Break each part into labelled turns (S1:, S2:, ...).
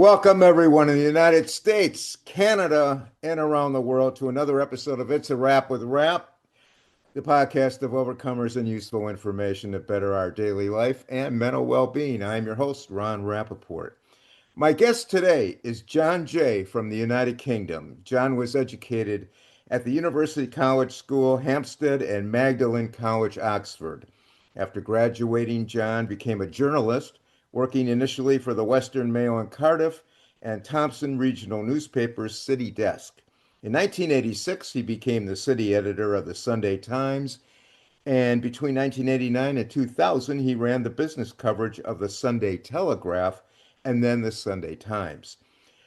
S1: Welcome, everyone in the United States, Canada, and around the world to another episode of It's a Wrap with Rap, the podcast of overcomers and useful information that better our daily life and mental well-being. I'm your host, Ron Rapaport. My guest today is John Jay from the United Kingdom. John was educated at the University College School, Hampstead, and Magdalen College, Oxford. After graduating, John became a journalist, working initially for the Western Mail in Cardiff and Thompson Regional Newspaper's City Desk. In 1986, he became the city editor of the Sunday Times, and between 1989 and 2000, he ran the business coverage of the Sunday Telegraph and then the Sunday Times.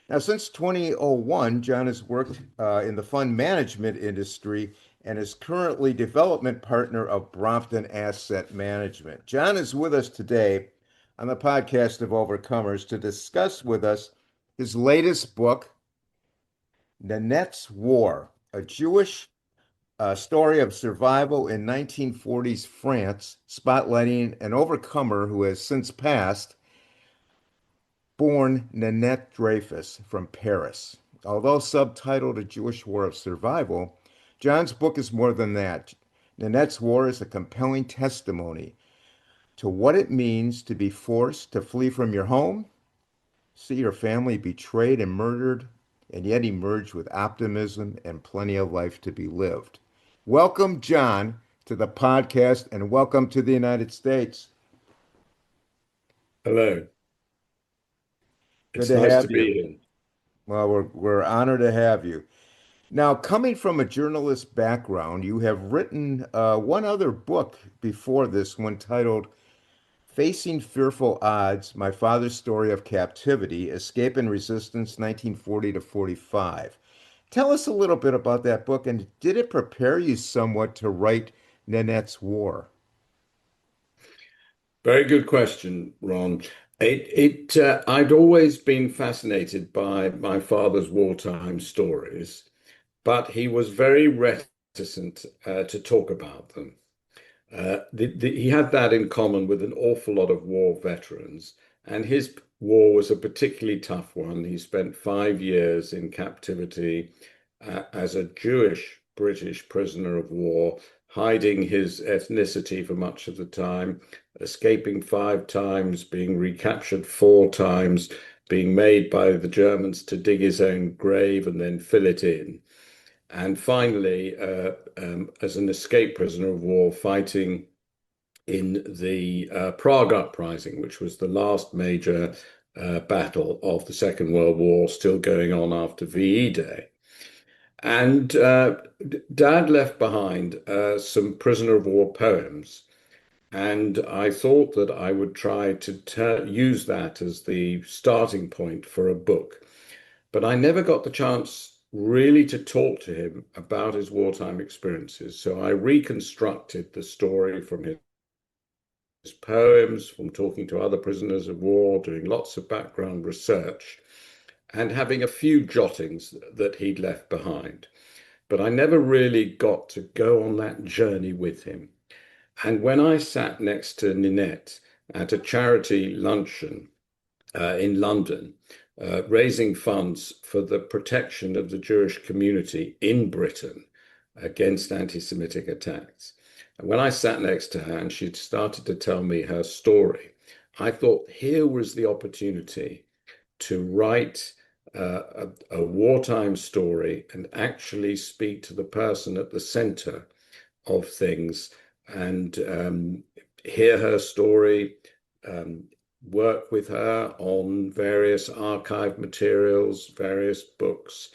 S1: Now, since 2001, John has worked in the fund management industry and is currently development partner of Brompton Asset Management. John is with us today on the podcast of Overcomers to discuss with us his latest book, Ninette's War, a Jewish story of survival in 1940s France, spotlighting an overcomer who has since passed, born Ninette Dreyfus from Paris. Although subtitled A Jewish War of Survival, John's book is more than that. Ninette's War is a compelling testimony to what it means to be forced to flee from your home, see your family betrayed and murdered, and yet emerge with optimism and plenty of life to be lived. Welcome, John, to the podcast, and welcome to the United States.
S2: Hello.
S1: Good
S2: It's
S1: to
S2: nice
S1: have
S2: to
S1: you.
S2: be here.
S1: Well, we're honored to have you. Now, coming from a journalist background, you have written one other book before this one titled Facing Fearful Odds, My Father's Story of Captivity, Escape and Resistance, 1940 to 45. Tell us a little bit about that book, and did it prepare you somewhat to write Ninette's War?
S2: Very good question, Ron. I'd always been fascinated by my father's wartime stories, but he was very reticent to talk about them. He had that in common with an awful lot of war veterans, and his war was a particularly tough one. He spent 5 years in captivity as a Jewish British prisoner of war, hiding his ethnicity for much of the time, escaping 5 times, being recaptured 4 times, being made by the Germans to dig his own grave and then fill it in. And finally, as an escape prisoner of war, fighting in the Prague Uprising, which was the last major battle of the Second World War, still going on after VE Day. And Dad left behind some prisoner of war poems. And I thought that I would try to use that as the starting point for a book. But I never got the chance really to talk to him about his wartime experiences. So I reconstructed the story from his poems, from talking to other prisoners of war, doing lots of background research, and having a few jottings that he'd left behind. But I never really got to go on that journey with him. And when I sat next to Ninette at a charity luncheon in London, raising funds for the protection of the Jewish community in Britain against anti-Semitic attacks. And when I sat next to her and she'd started to tell me her story, I thought here was the opportunity to write a wartime story and actually speak to the person at the center of things and hear her story, um, work with her on various archive materials, various books.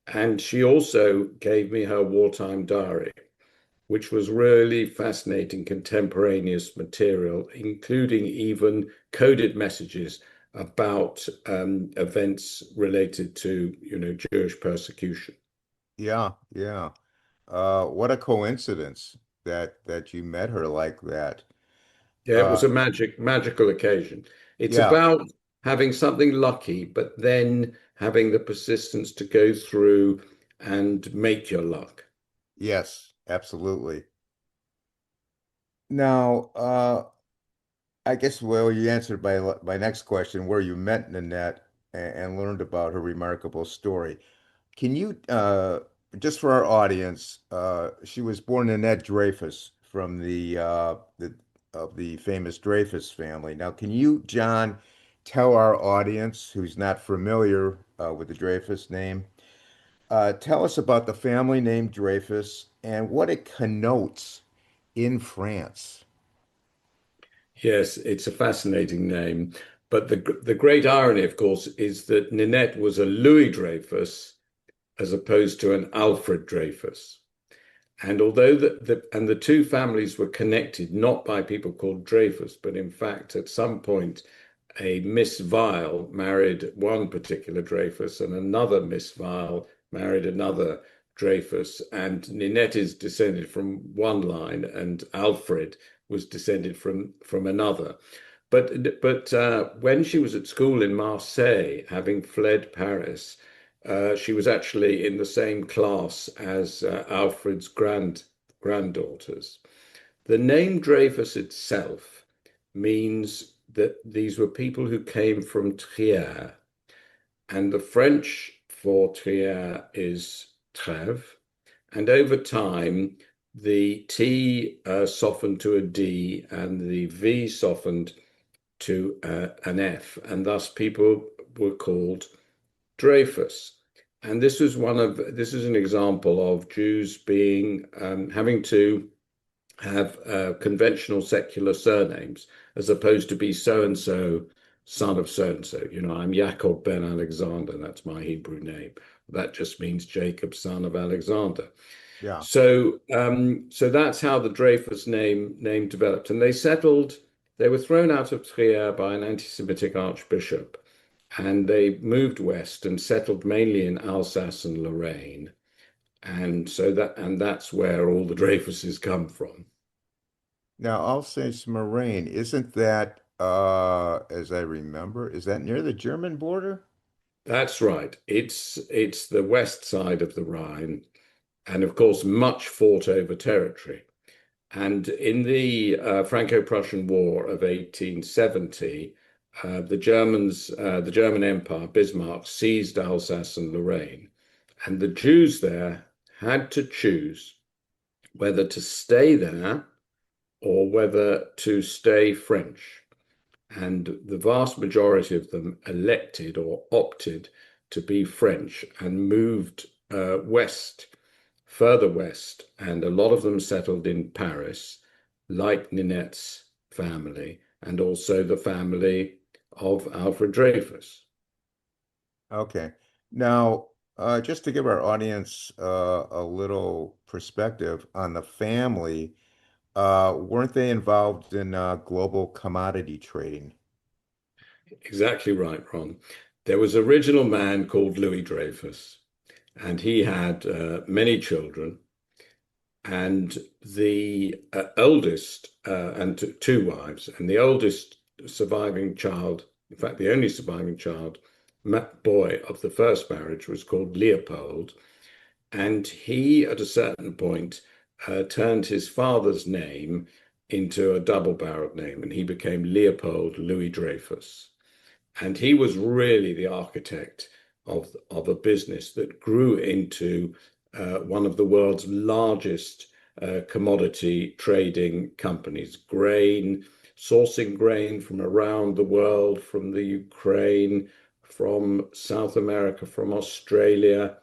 S2: And she also gave me her wartime diary, which was really fascinating contemporaneous material, including even coded messages about events related to, Jewish persecution.
S1: Yeah, yeah. What a coincidence that you met her like that.
S2: Yeah, it
S1: Uh,
S2: was a magical occasion. It's
S1: yeah,
S2: about having something lucky, but then having the persistence to go through and make your luck.
S1: yes, absolutely. Now, I guess, well, you answered my next question, where you met Nanette. and learned about her remarkable story. Can you, just for our audience, she was born Ninette Dreyfus from the of the famous Dreyfus family. Now, can you, John, tell our audience who's not familiar with the Dreyfus name, tell us about the family name Dreyfus and what it connotes in France?
S2: Yes, it's a fascinating name. But the great irony, of course, is that Ninette was a Louis Dreyfus as opposed to an Alfred Dreyfus. And although the two families were connected not by people called Dreyfus, but in fact at some point a Miss Vile married one particular Dreyfus and another Miss Vile married another Dreyfus, and Ninette is descended from one line and Alfred was descended from another. But when she was at school in Marseille, having fled Paris, she was actually in the same class as Alfred's granddaughters. The name Dreyfus itself means that these were people who came from Trier, and the French for Trier is Trèves, and over time the T softened to a D and the V softened to an F, and thus people were called Dreyfus. And this is an example of Jews being having to have conventional secular surnames as opposed to be so and so, son of so and so. You know, I'm Jacob ben Alexander, that's my Hebrew name. That just means Jacob, son of Alexander.
S1: Yeah.
S2: So that's how the Dreyfus name developed. And they were thrown out of Trier by an anti-Semitic archbishop, and they moved west and settled mainly in Alsace and Lorraine. And that's where all the Dreyfuses come from.
S1: Now, Alsace Lorraine, isn't that, as I remember, is that near the German border?
S2: That's right. It's the west side of the Rhine, and of course, much fought over territory. And in the Franco-Prussian War of 1870, the German Empire, Bismarck, seized Alsace and Lorraine, and the Jews there had to choose whether to stay there or whether to stay French. And the vast majority of them elected or opted to be French and moved west, further west. And a lot of them settled in Paris, like Ninette's family, and also the family of Alfred Dreyfus.
S1: Okay. Now, just to give our audience a little perspective on the family, weren't they involved in global commodity trading?
S2: Exactly right, Ron. There was an original man called Louis Dreyfus, and he had many children. And the eldest, and two wives, and the oldest surviving child, in fact, the only surviving child, boy of the first marriage was called Leopold. And he, at a certain point, turned his father's name into a double-barreled name, and he became Leopold Louis Dreyfus. And he was really the architect of a business that grew into one of the world's largest commodity trading companies, sourcing grain from around the world, from the Ukraine, from South America, from Australia,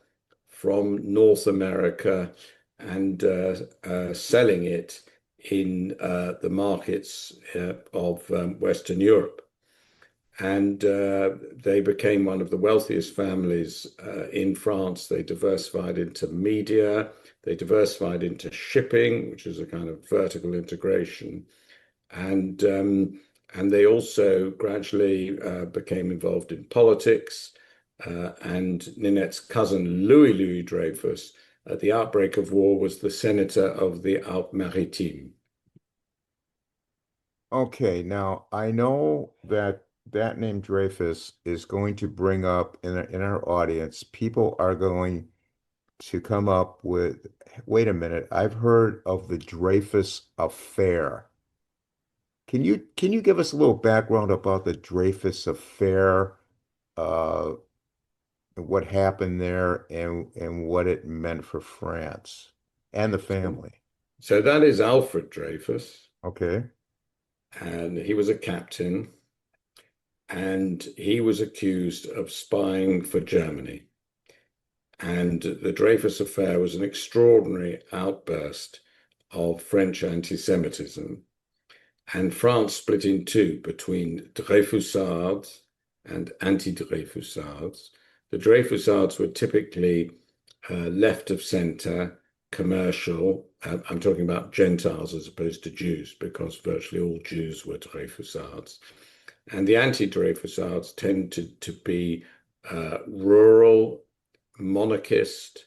S2: from North America, and selling it in the markets of Western Europe. And they became one of the wealthiest families in France. They diversified into media, they diversified into shipping, which is a kind of vertical integration. And and they also gradually became involved in politics. And Ninette's cousin Louis Dreyfus, at the outbreak of war, was the senator of the Alpes-Maritimes.
S1: Okay, now I know that that name Dreyfus is going to bring up in our audience, people are going to come up with, wait a minute, I've heard of the Dreyfus affair. Can you give us a little background about the Dreyfus affair uh, what happened there and what it meant for France and the family.
S2: So that is Alfred Dreyfus,
S1: Okay.
S2: and he was a captain, and he was accused of spying for Germany. And the Dreyfus affair was an extraordinary outburst of French anti-Semitism. And France split in two between Dreyfusards and anti-Dreyfusards. The Dreyfusards were typically left of center, commercial. I'm talking about Gentiles as opposed to Jews, because virtually all Jews were Dreyfusards. And the anti-Dreyfusards tended to be rural, monarchist,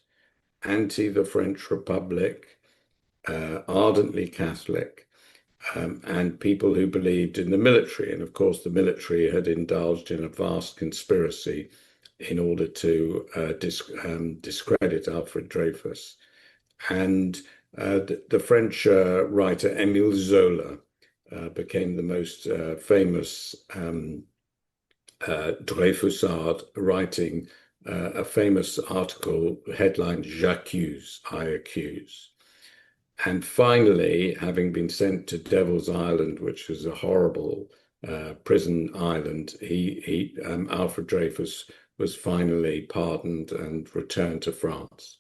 S2: anti the French Republic, ardently Catholic, and people who believed in the military. And of course, the military had indulged in a vast conspiracy in order to discredit Alfred Dreyfus. And the French writer Émile Zola became the most famous Dreyfusard, writing a famous article headlined "J'accuse," I accuse. And finally, having been sent to Devil's Island, which was a horrible prison island, Alfred Dreyfus was finally pardoned and returned to France.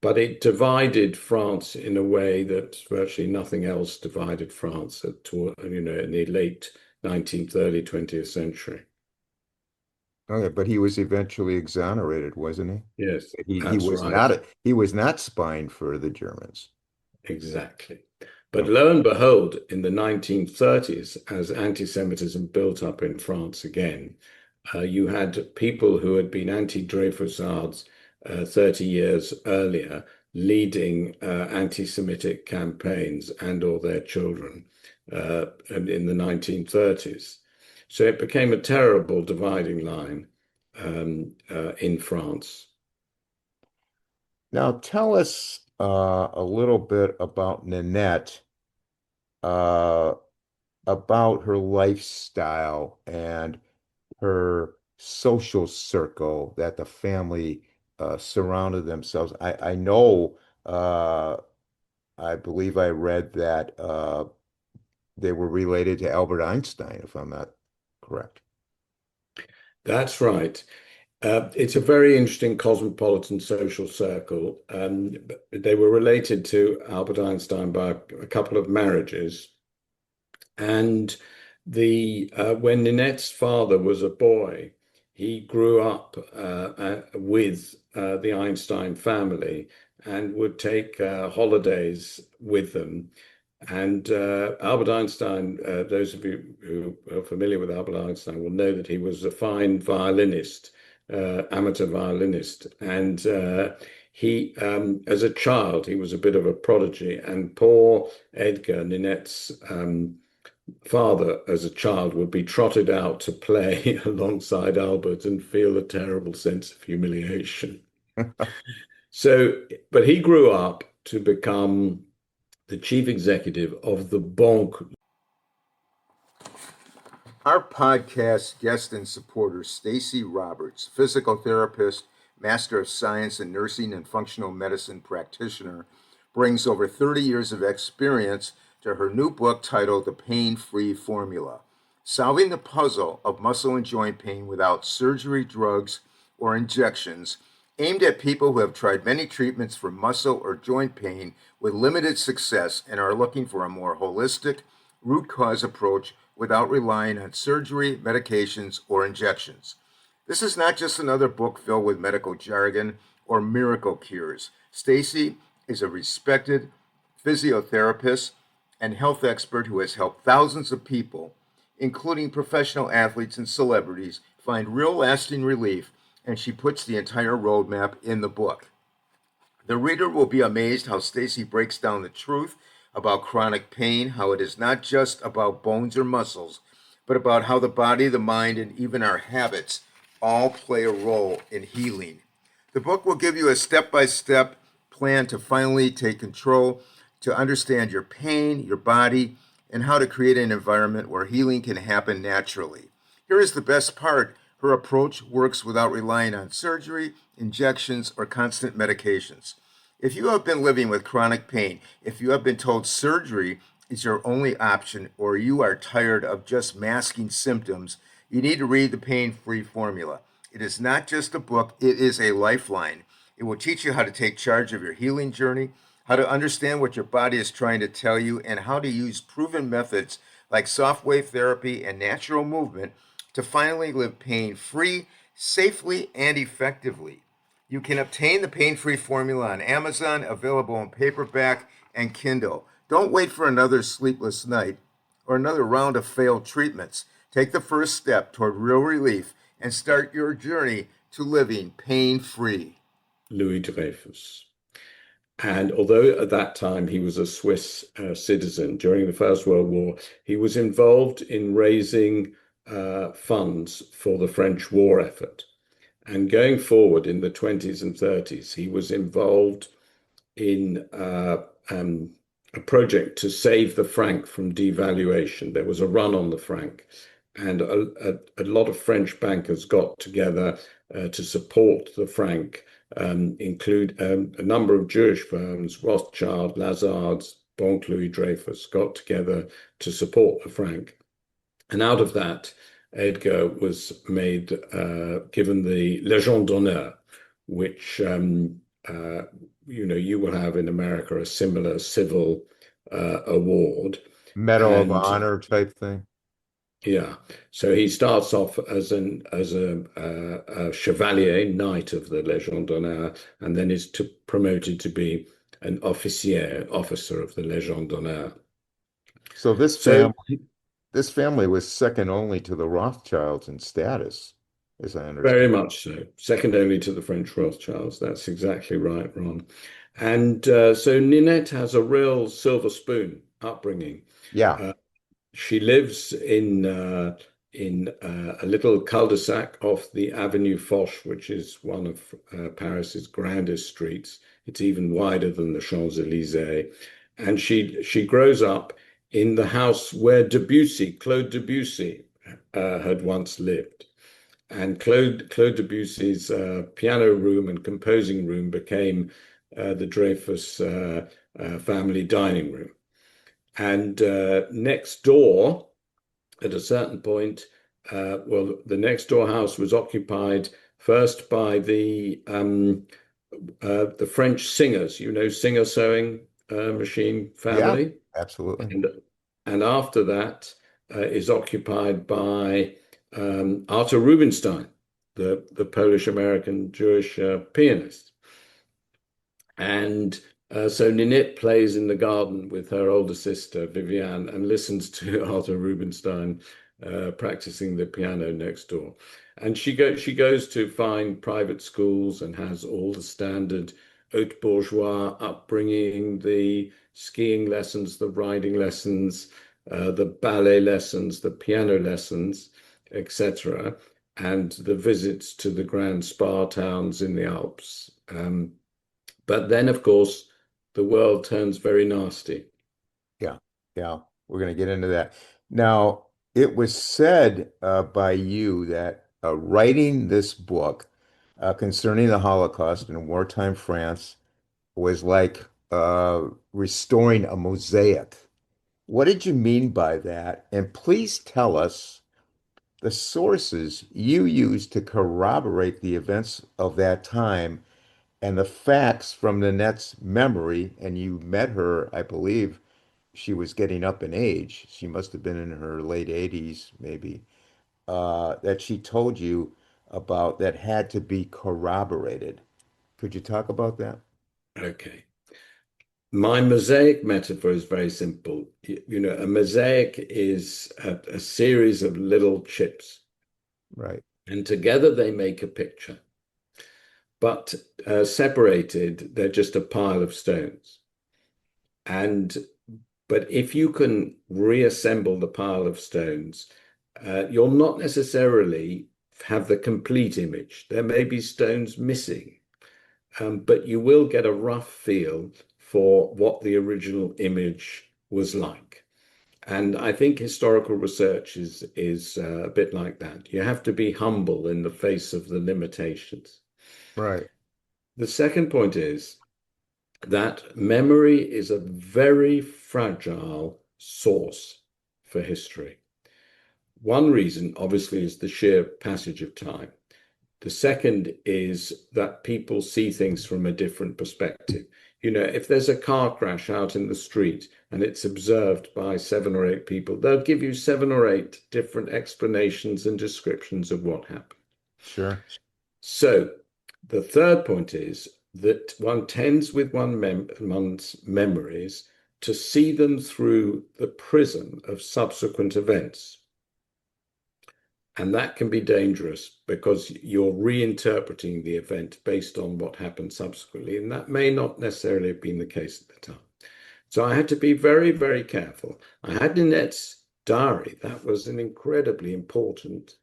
S2: But it divided France in a way that virtually nothing else divided France in the late 19th, early 20th century.
S1: Okay, but he was eventually exonerated, wasn't he?
S2: Yes,
S1: He
S2: that's
S1: was
S2: right.
S1: not spying for the Germans.
S2: Exactly. But lo and behold, in the 1930s, as anti-Semitism built up in France again, you had people who had been anti-Dreyfusards 30 years earlier leading anti-Semitic campaigns and or their children in the 1930s. So it became a terrible dividing line in France.
S1: Now tell us a little bit about Ninette, uh, about her lifestyle and her social circle that the family surrounded themselves. I know, I believe I read that they were related to Albert Einstein, if I'm not correct.
S2: That's right. It's a very interesting cosmopolitan social circle. They were related to Albert Einstein by a couple of marriages. And when Ninette's father was a boy, he grew up with the Einstein family and would take holidays with them. And Albert Einstein, those of you who are familiar with Albert Einstein will know that he was a fine violinist, amateur violinist. And as a child, he was a bit of a prodigy. And poor Edgar, Ninette's father, as a child, would be trotted out to play alongside Albert and feel a terrible sense of humiliation. But he grew up to become the chief executive of the Banque.
S1: Our podcast guest and supporter, Stacey Roberts, physical therapist, master of science in nursing and functional medicine practitioner, brings over 30 years of experience to her new book titled The Pain-Free Formula, Solving the Puzzle of Muscle and Joint Pain Without Surgery, Drugs, or Injections, aimed at people who have tried many treatments for muscle or joint pain with limited success and are looking for a more holistic, root cause approach without relying on surgery, medications, or injections. This is not just another book filled with medical jargon or miracle cures. Stacey is a respected physiotherapist and health expert who has helped thousands of people, including professional athletes and celebrities, find real lasting relief, and she puts the entire roadmap in the book. The reader will be amazed how Stacey breaks down the truth about chronic pain, how it is not just about bones or muscles, but about how the body, the mind, and even our habits all play a role in healing. The book will give you a step-by-step plan to finally take control, to understand your pain, your body, and how to create an environment where healing can happen naturally. Here is the best part. Her approach works without relying on surgery, injections, or constant medications. If you have been living with chronic pain, if you have been told surgery is your only option, or you are tired of just masking symptoms, you need to read the Pain Free Formula. It is not just a book, it is a lifeline. It will teach you how to take charge of your healing journey, how to understand what your body is trying to tell you, and how to use proven methods like soft wave therapy and natural movement to finally live pain free, safely, and effectively. You can obtain the Pain Free Formula on Amazon, available in paperback and Kindle. Don't wait for another sleepless night or another round of failed treatments. Take the first step toward real relief and start your journey to living pain free.
S2: Louis Dreyfus. And although at that time he was a Swiss citizen during the First World War, he was involved in raising funds for the French war effort. And going forward in the 20s and 30s, he was involved in a project to save the franc from devaluation. There was a run on the franc, and a lot of French bankers got together to support the franc, include a number of Jewish firms, Rothschild, Lazard's, Banque Louis Dreyfus, got together to support the franc. And out of that, Edgar was made, given the Légion d'honneur, which you will have in America a similar civil award.
S1: Medal of
S2: And
S1: Honor type thing.
S2: yeah, so he starts off as a chevalier, knight of the Légion d'honneur, and then is promoted to be an officier, officer of the Légion d'honneur.
S1: So
S2: So
S1: this family was second only to the Rothschilds in status, as I
S2: very
S1: understand.
S2: much so, second only to the French Rothschilds. That's exactly right, Ron. And so Ninette has a real silver spoon upbringing.
S1: Yeah,
S2: Uh, She lives in a little cul-de-sac off the Avenue Foch, which is one of Paris's grandest streets. It's even wider than the Champs-Élysées. And she grows up in the house where Claude Debussy, had once lived. And Claude Debussy's piano room and composing room became the Dreyfus family dining room. And next door, at a certain point, the next door house was occupied first by the French singers, singer sewing machine
S1: yeah,
S2: family,
S1: absolutely.
S2: and after that is occupied by Arthur Rubinstein, the Polish American Jewish pianist. And so Ninette plays in the garden with her older sister, Viviane, and listens to Arthur Rubinstein practicing the piano next door. And she goes to find private schools and has all the standard haute bourgeois upbringing, the skiing lessons, the riding lessons, the ballet lessons, the piano lessons, etc., and the visits to the grand spa towns in the Alps. But then, of course, the world turns very nasty.
S1: Yeah, yeah, we're going to get into that. Now, it was said by you that writing this book concerning the Holocaust in wartime France was like restoring a mosaic. What did you mean by that? And please tell us the sources you used to corroborate the events of that time and the facts from Nanette's memory. And you met her, I believe she was getting up in age. She must have been in her late 80s, maybe, that she told you about that had to be corroborated. Could you talk about that?
S2: Okay. My mosaic metaphor is very simple. A mosaic is a series of little chips,
S1: Right.
S2: and together they make a picture. But separated, they're just a pile of stones. And but if you can reassemble the pile of stones, you'll not necessarily have the complete image. There may be stones missing, but you will get a rough feel for what the original image was like. And I think historical research is a bit like that. You have to be humble in the face of the limitations.
S1: Right.
S2: The second point is that memory is a very fragile source for history. One reason, obviously, is the sheer passage of time. The second is that people see things from a different perspective. If there's a car crash out in the street and it's observed by 7 or 8 people, they'll give you 7 or 8 different explanations and descriptions of what happened.
S1: Sure.
S2: So the third point is that one tends with one's memories to see them through the prism of subsequent events. And that can be dangerous because you're reinterpreting the event based on what happened subsequently. And that may not necessarily have been the case at the time. So I had to be very, very careful. I had Ninette's diary. That was an incredibly important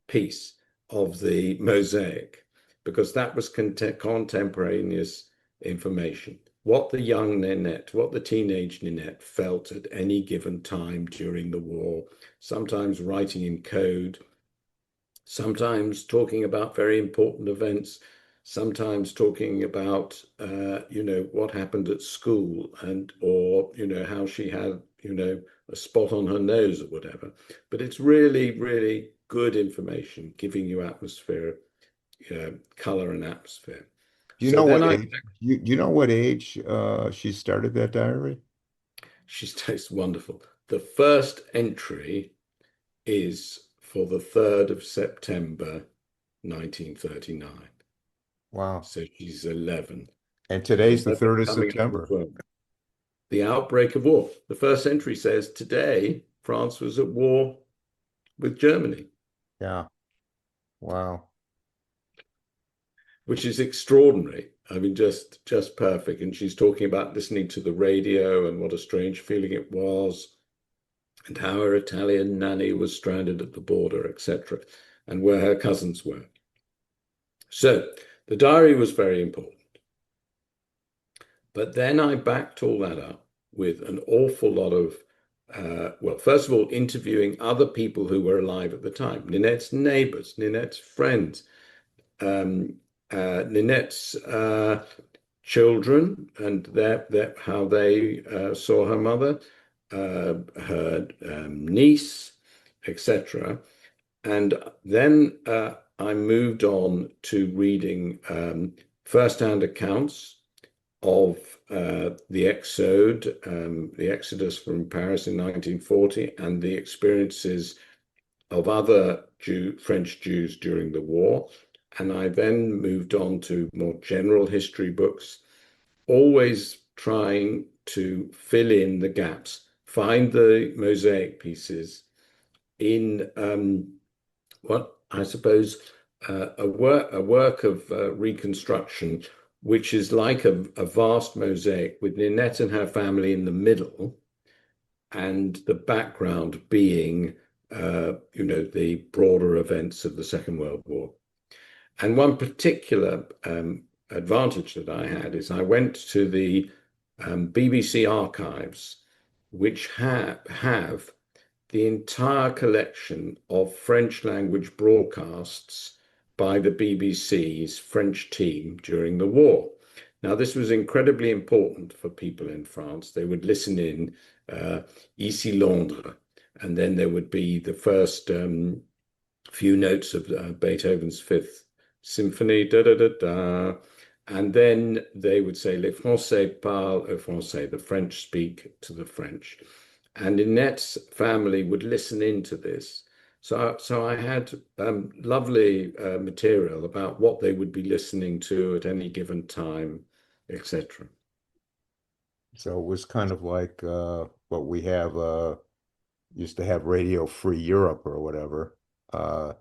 S2: piece of the mosaic because that was contemporaneous information. What the young Ninette, what the teenage Ninette felt at any given time during the war, sometimes writing in code, sometimes talking about very important events, sometimes talking about what happened at school or how she had a spot on her nose or whatever. But it's really, really good information, giving you atmosphere, color and atmosphere.
S1: Do you
S2: So
S1: know
S2: then
S1: what age? Do you know what age she started that diary?
S2: she stays wonderful. The first entry is for the 3rd of September 1939.
S1: Wow.
S2: So she's 11.
S1: And
S2: So
S1: today's the
S2: 11
S1: 3rd of
S2: coming up to
S1: September.
S2: 12. The outbreak of war. The first entry says today France was at war with Germany,
S1: Yeah. Wow.
S2: which is extraordinary. I mean, just perfect. And she's talking about listening to the radio and what a strange feeling it was, and how her Italian nanny was stranded at the border, etc., and where her cousins were. So the diary was very important. But then I backed all that up with an awful lot of, well, first of all, interviewing other people who were alive at the time, Ninette's neighbors, Ninette's friends, Ninette's children, and how they saw her mother, her niece, etc. And then I moved on to reading first-hand accounts of the the Exodus from Paris in 1940, and the experiences of other French Jews during the war. And I then moved on to more general history books, always trying to fill in the gaps, find the mosaic pieces in what I suppose a work of reconstruction, which is like a vast mosaic with Ninette and her family in the middle, and the background being, the broader events of the Second World War. And one particular advantage that I had is I went to the BBC archives, which have the entire collection of French language broadcasts by the BBC's French team during the war. Now, this was incredibly important for people in France. They would listen in Ici Londres, and then there would be the first few notes of Beethoven's Fifth Symphony, da da da da. And then they would say, Les Français parlent aux Français, the French speak to the French. And Ninette's family would listen into this. So I had lovely material about what they would be listening to at any given time, etc.
S1: So it was kind of like what we have used to have Radio Free Europe or whatever. Uh,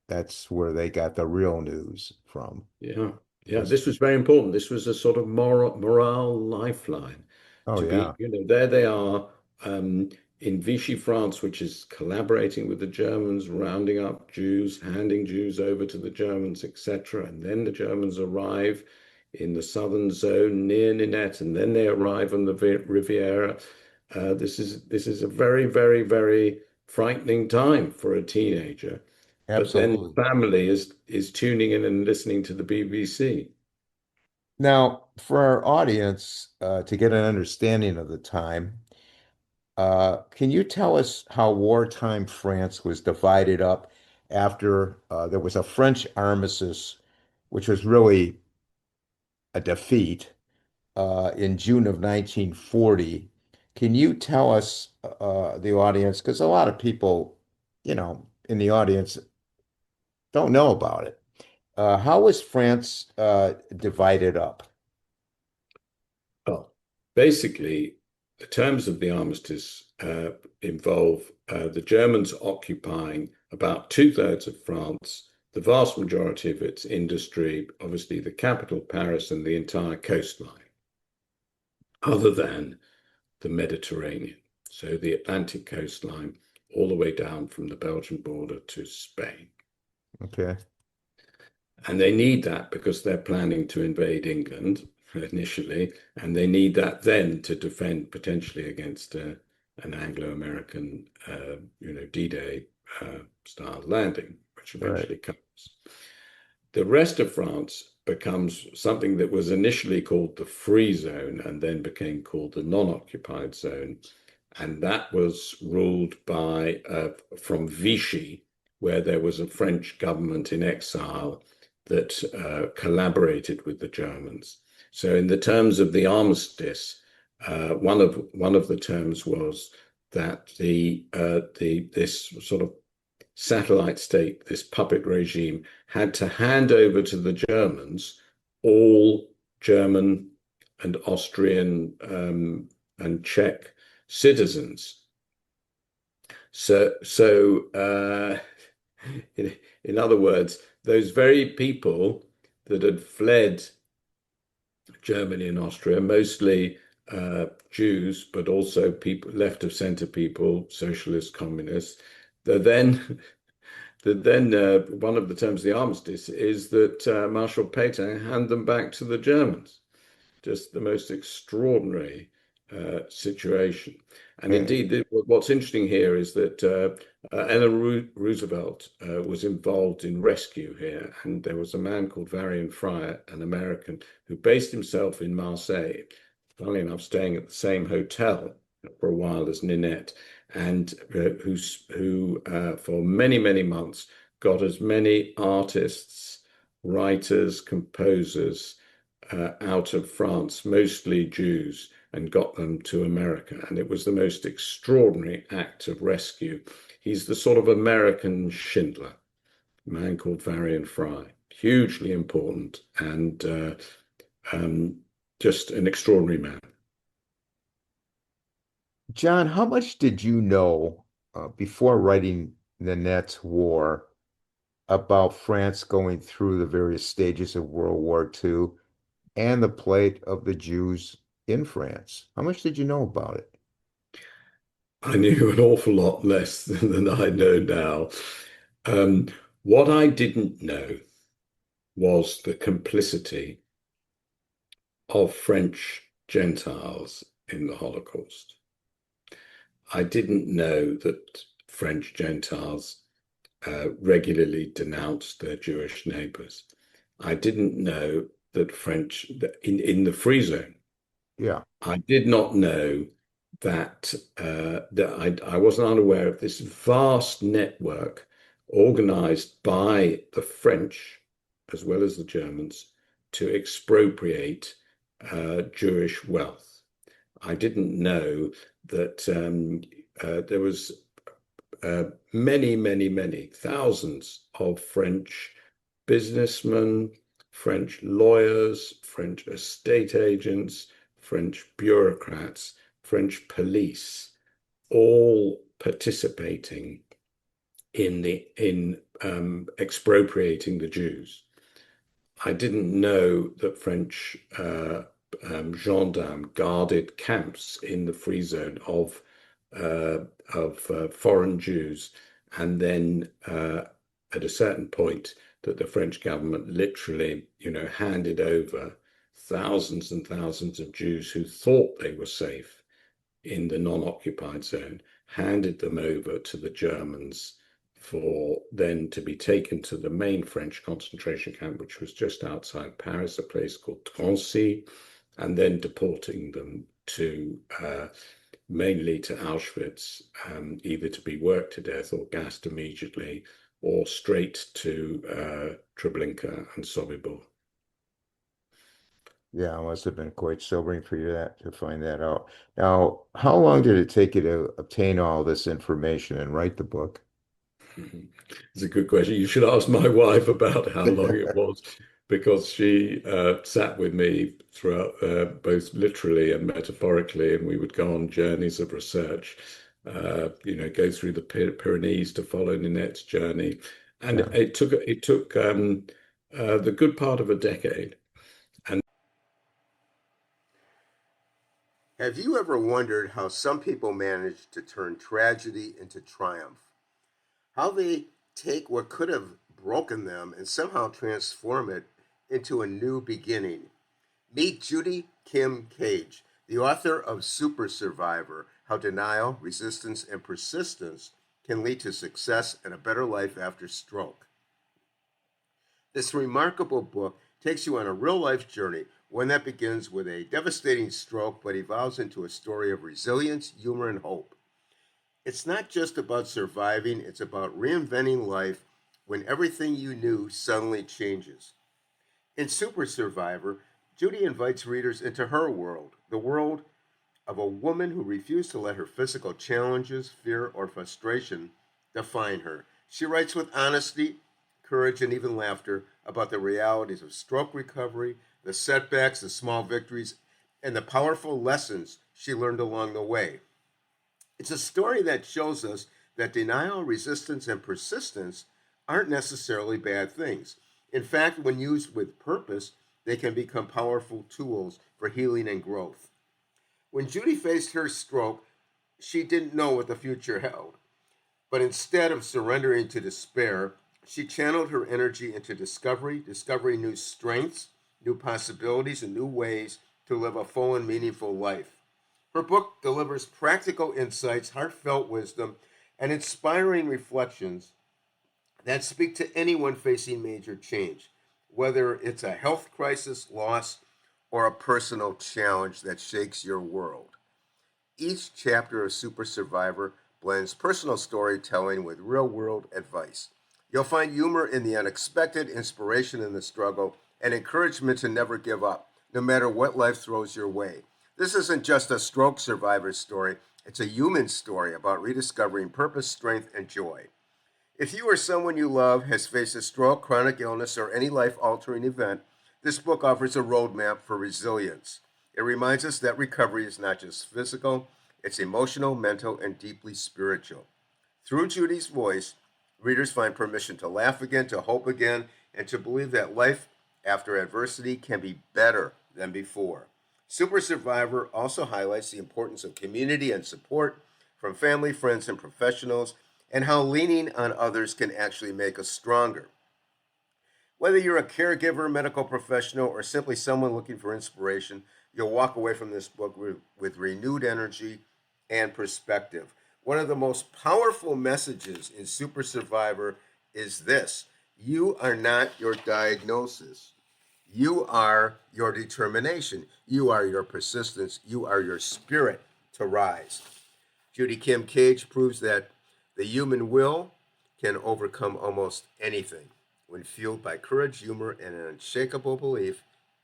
S1: that's where they got the real news from.
S2: Yeah, yeah.
S1: Was
S2: This was very important. This was a sort of morale lifeline
S1: oh
S2: to be,
S1: yeah,
S2: there they are in Vichy France, which is collaborating with the Germans, rounding up Jews, handing Jews over to the Germans, etc. And then the Germans arrive in the southern zone near Ninette, and then they arrive on the Riviera. This is a very, very, very frightening time for a teenager. But then
S1: Absolutely.
S2: family is tuning in and listening to the BBC.
S1: Now, for our audience, to get an understanding of the time, can you tell us how wartime France was divided up after there was a French armistice, which was really a defeat in June of 1940? Can you tell us, the audience, because a lot of people, in the audience don't know about it. How was France divided up?
S2: Well, basically, the terms of the armistice involve the Germans occupying about two-thirds of France, the vast majority of its industry, obviously the capital, Paris, and the entire coastline, other than the Mediterranean. So the Atlantic coastline, all the way down from the Belgian border to Spain.
S1: Okay,
S2: And they need that because they're planning to invade England initially, and they need that then to defend potentially against an Anglo-American, D-Day style landing, which
S1: right,
S2: eventually comes. The rest of France becomes something that was initially called the Free Zone and then became called the Non-Occupied Zone, and that was ruled by from Vichy, where there was a French government in exile that collaborated with the Germans. So, in the terms of the armistice, one of the terms was that this sort of satellite state, this puppet regime, had to hand over to the Germans all German and Austrian and Czech citizens. So, in other words, those very people that had fled Germany and Austria, mostly Jews, but also people left of center people, socialists, communists. Then, one of the terms of the armistice is that Marshal Pétain hand them back to the Germans. Just the most extraordinary situation. And
S1: and
S2: indeed, what's interesting here is that Eleanor Roosevelt was involved in rescue here. And there was a man called Varian Fry, an American, who based himself in Marseille, funnily enough, staying at the same hotel for a while as Ninette, and who for many, many months got as many artists, writers, composers out of France, mostly Jews, and got them to America. And it was the most extraordinary act of rescue. He's the sort of American Schindler, a man called Varian Fry, hugely important and just an extraordinary man.
S1: John, how much did you know before writing Ninette's War about France going through the various stages of World War II and the plight of the Jews in France? How much did you know about it?
S2: I knew an awful lot less than I know now. Um, what I didn't know was the complicity of French Gentiles in the Holocaust. I didn't know that French Gentiles regularly denounced their Jewish neighbors. I didn't know that in the Free Zone,
S1: Yeah.
S2: I did not know that I wasn't unaware of this vast network organized by the French as well as the Germans to expropriate Jewish wealth. I didn't know that there was many, many, many thousands of French businessmen, French lawyers, French estate agents, French bureaucrats, French police, all participating in expropriating the Jews. I didn't know that French gendarmes guarded camps in the Free Zone of foreign Jews, and then at a certain point that the French government literally, handed over thousands and thousands of Jews who thought they were safe in the non-occupied zone, handed them over to the Germans for then to be taken to the main French concentration camp, which was just outside Paris, a place called Drancy, and then deporting them to mainly to Auschwitz, either to be worked to death or gassed immediately, or straight to Treblinka and Sobibor.
S1: Yeah, it must have been quite sobering for you to find that out. Now, how long did it take you to obtain all this information and write the book?
S2: It's a good question. You should ask my wife about how long it was, because she sat with me throughout, both literally and metaphorically, and we would go on journeys of research, go through the Pyrenees to follow Ninette's journey. And
S1: Yeah.
S2: it took the good part of a decade.
S1: Have you ever wondered how some people manage to turn tragedy into triumph? How they take what could have broken them and somehow transform it into a new beginning? Meet Judy Kim Cage, the author of Super Survivor: How Denial, Resistance, and Persistence Can Lead to Success and a Better Life After Stroke. This remarkable book takes you on a real life journey, one that begins with a devastating stroke but evolves into a story of resilience, humor, and hope. It's not just about surviving, it's about reinventing life when everything you knew suddenly changes. In Super Survivor, Judy invites readers into her world, the world of a woman who refused to let her physical challenges, fear, or frustration define her. She writes with honesty, courage, and even laughter about the realities of stroke recovery, the setbacks, the small victories, and the powerful lessons she learned along the way. It's a story that shows us that denial, resistance, and persistence aren't necessarily bad things. In fact, when used with purpose, they can become powerful tools for healing and growth. When Judy faced her stroke, she didn't know what the future held. But instead of surrendering to despair, she channeled her energy into discovering new strengths, new possibilities, and new ways to live a full and meaningful life. Her book delivers practical insights, heartfelt wisdom, and inspiring reflections that speak to anyone facing major change, whether it's a health crisis, loss, or a personal challenge that shakes your world. Each chapter of Super Survivor blends personal storytelling with real world advice. You'll find humor in the unexpected, inspiration in the struggle, and encouragement to never give up, no matter what life throws your way. This isn't just a stroke survivor's story, it's a human story about rediscovering purpose, strength, and joy. If you or someone you love has faced a stroke, chronic illness, or any life altering event, this book offers a roadmap for resilience. It reminds us that recovery is not just physical, it's emotional, mental, and deeply spiritual. Through Judy's voice, readers find permission to laugh again, to hope again, and to believe that life after adversity can be better than before. Super Survivor also highlights the importance of community and support from family, friends, and professionals, and how leaning on others can actually make us stronger. Whether you're a caregiver, medical professional, or simply someone looking for inspiration, you'll walk away from this book with renewed energy and perspective. One of the most powerful messages in Super Survivor is this: you are not your diagnosis. You are your determination. You are your persistence. You are your spirit to rise. Judy Kim Cage proves that the human will can overcome almost anything when fueled by courage, humor, and an unshakable belief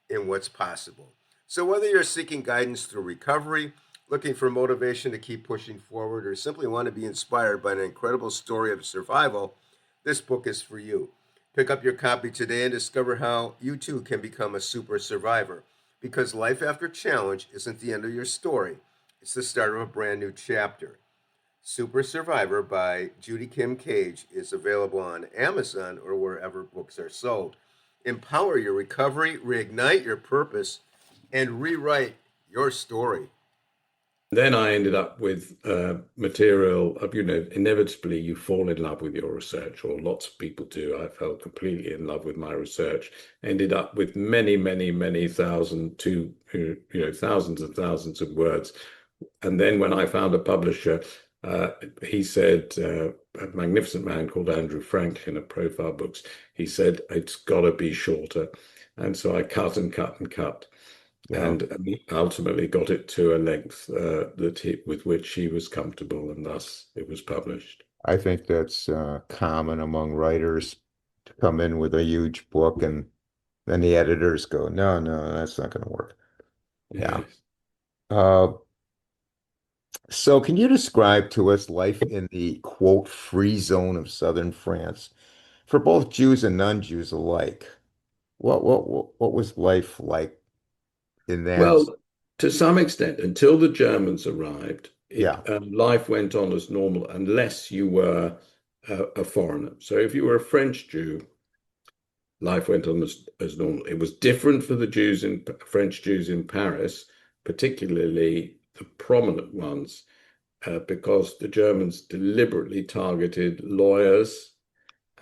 S1: in what's possible. So, whether you're seeking guidance through recovery, looking for motivation to keep pushing forward, or simply want to be inspired by an incredible story of survival, this book is for you. Pick up your copy today and discover how you too can become a super survivor. Because life after challenge isn't the end of your story, it's the start of a brand new chapter. Super Survivor by Judy Kim Cage is available on Amazon or wherever books are sold. Empower your recovery, reignite your purpose, and rewrite your story.
S2: Then I ended up with material of, inevitably you fall in love with your research, or lots of people do. I fell completely in love with my research, ended up with many, many, many thousands and thousands of words And then when I found a publisher, he said, a magnificent man called Andrew Franklin of Profile Books, he said, it's got to be shorter. And so I cut and cut and cut,
S1: Yeah.
S2: and ultimately got it to a length with which he was comfortable, and thus it was published.
S1: I think that's common among writers to come in with a huge book and then the editors go, no, no, that's not going to work. Yeah.
S2: Yes.
S1: Uh, so can you describe to us life in the quote free zone of southern France for both Jews and non-Jews alike? What was life like in that?
S2: Well, to some extent, until the Germans arrived,
S1: Yeah.
S2: life went on as normal unless you were a foreigner. So if you were a French Jew, life went on as normal. It was different for the French Jews in Paris, particularly the prominent ones, because the Germans deliberately targeted lawyers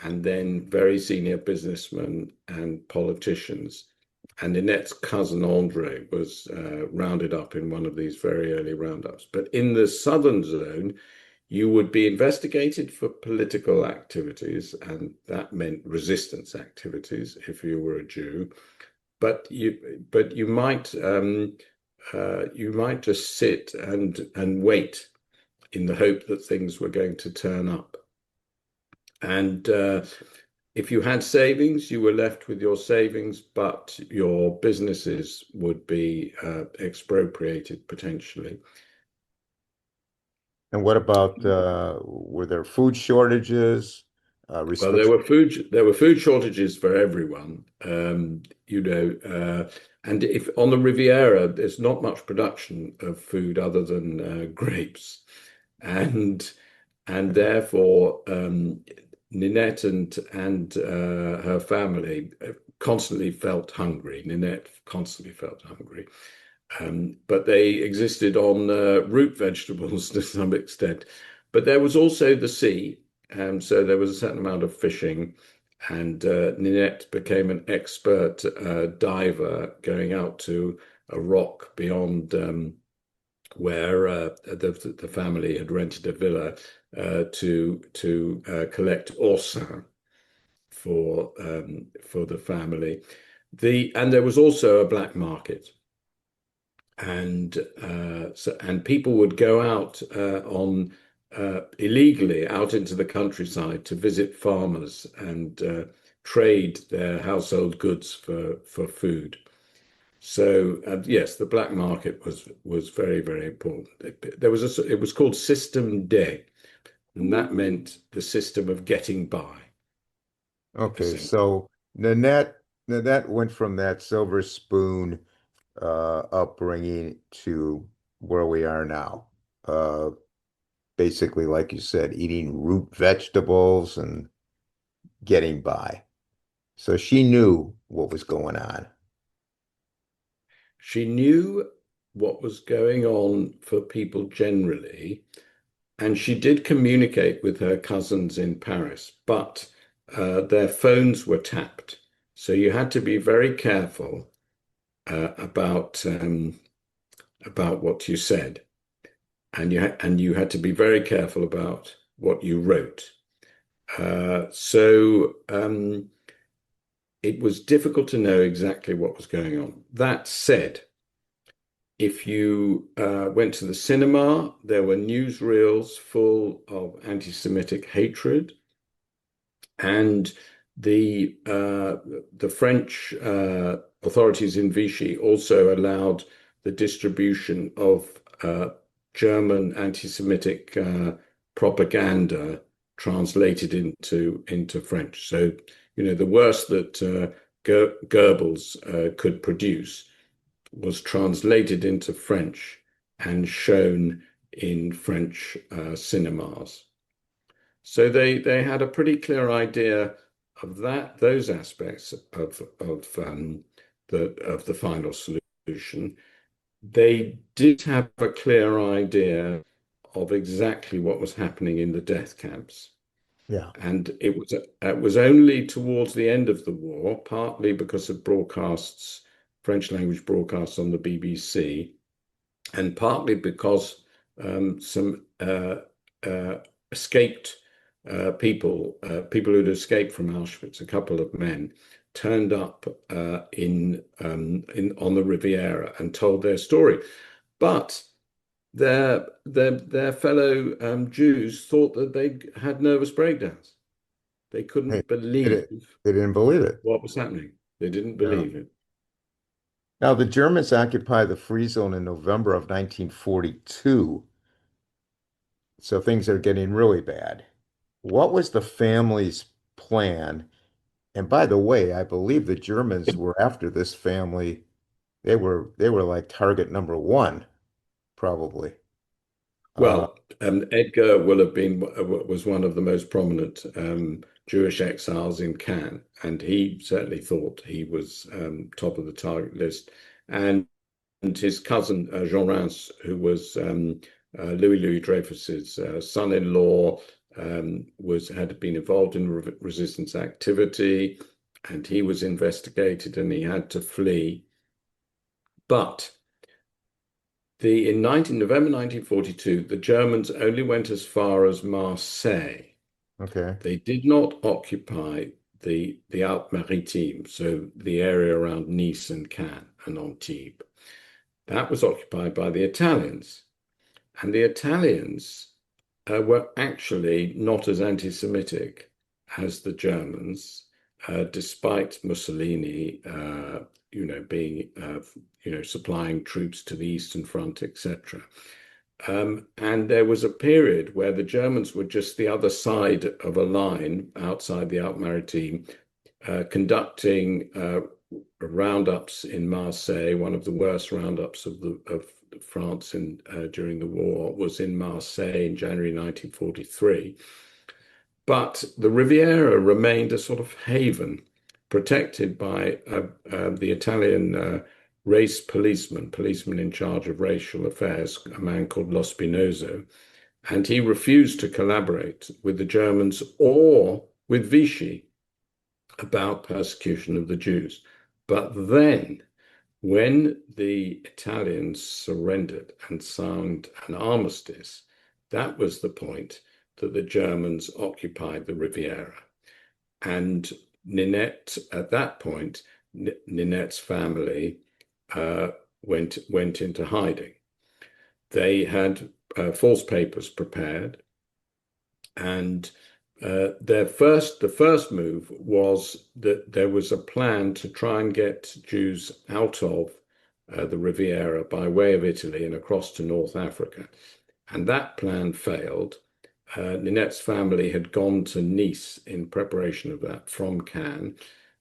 S2: and then very senior businessmen and politicians. And Ninette's cousin Andre was rounded up in one of these very early roundups. But in the southern zone, you would be investigated for political activities, and that meant resistance activities if you were a Jew. But you might just sit and wait in the hope that things were going to turn up. And if you had savings, you were left with your savings, but your businesses would be expropriated potentially.
S1: And what about were there food shortages,
S2: Well,
S1: restrictions?
S2: there were food shortages for everyone, and if on the Riviera, there's not much production of food other than grapes, and therefore Ninette and her family constantly felt hungry. Ninette constantly felt hungry, but they existed on root vegetables to some extent. But there was also the sea, so there was a certain amount of fishing, and Ninette became an expert diver, going out to a rock beyond where the family had rented a villa to collect oursins for the family. And there was also a black market, and people would go out on illegally out into the countryside to visit farmers and trade their household goods for food. So yes, the black market was very, very important. It was called System D, and that meant the system of getting by,
S1: Okay,
S2: essentially.
S1: so Nanette went from that silver spoon upbringing to where we are now. Uh, Basically, like you said, eating root vegetables and getting by. So she knew what was going on.
S2: She knew what was going on for people generally, and she did communicate with her cousins in Paris, but their phones were tapped. So you had to be very careful about what you said, and you had to be very careful about what you wrote. So it was difficult to know exactly what was going on. That said, if you went to the cinema, there were newsreels full of anti-Semitic hatred, and the French authorities in Vichy also allowed the distribution of German anti-Semitic propaganda translated into French. So, the worst that Goebbels could produce was translated into French and shown in French cinemas. So they had a pretty clear idea of those aspects of the final solution. They did have a clear idea of exactly what was happening in the death camps.
S1: Yeah.
S2: And it was only towards the end of the war, partly because of French language broadcasts on the BBC, and partly because some escaped people who'd escaped from Auschwitz, a couple of men, turned up in on the Riviera and told their story. But their fellow Jews thought that they had nervous breakdowns. They
S1: Hey,
S2: couldn't
S1: they,
S2: believe
S1: they didn't believe it.
S2: what was happening. They didn't
S1: Yeah.
S2: believe it.
S1: Now, the Germans occupied the Free Zone in November of 1942, so things are getting really bad. What was the family's plan? And by the way, I believe the Germans were after this family. They were like target number one, probably. Uh,
S2: Well, Edgar will have been was one of the most prominent Jewish exiles in Cannes, and he certainly thought he was top of the target list. And his cousin Jean Rance, who was Louis Dreyfus's son-in-law, was had been involved in resistance activity, and he was investigated, and he had to flee. But in November 1942, the Germans only went as far as Marseille.
S1: okay.
S2: They did not occupy the Alpes-Maritimes, so the area around Nice and Cannes and Antibes. That was occupied by the Italians. And the Italians were actually not as anti-Semitic as the Germans, despite Mussolini, being, supplying troops to the Eastern Front, etc. And there was a period where the Germans were just the other side of a line outside the Alpes-Maritimes, conducting roundups in Marseille. One of the worst roundups of France during the war was in Marseille in January 1943. But the Riviera remained a sort of haven, protected by the Italian race policeman in charge of racial affairs, a man called Lo Spinoso. And he refused to collaborate with the Germans or with Vichy about persecution of the Jews. But then, when the Italians surrendered and signed an armistice, that was the point that the Germans occupied the Riviera. And Ninette, at that point, Ninette's family went into hiding. They had false papers prepared, and the first move was that there was a plan to try and get Jews out of the Riviera by way of Italy and across to North Africa. And that plan failed. Ninette's family had gone to Nice in preparation of that from Cannes.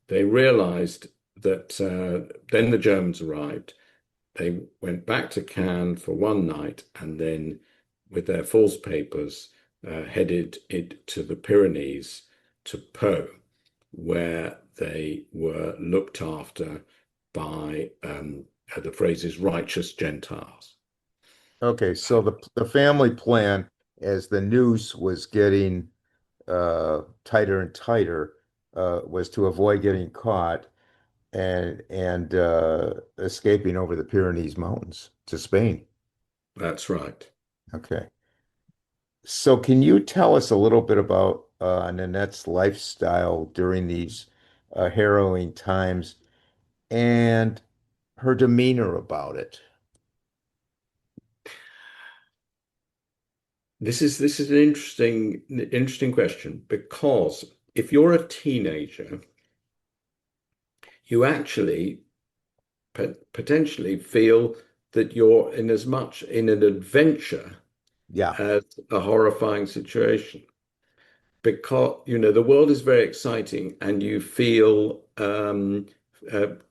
S2: They realized that then the Germans arrived. They went back to Cannes for one night and then, with their false papers, headed to the Pyrenees to Po, where they were looked after by the phrases righteous Gentiles.
S1: Okay, so the family plan, as the noose was getting tighter and tighter, was to avoid getting caught and escaping over the Pyrenees Mountains to Spain.
S2: That's right.
S1: Okay. So can you tell us a little bit about Nanette's lifestyle during these harrowing times and her demeanor about it?
S2: This is an interesting question, because if you're a teenager, you actually potentially feel that you're in as much in an adventure
S1: Yeah.
S2: as a horrifying situation, because the world is very exciting and you feel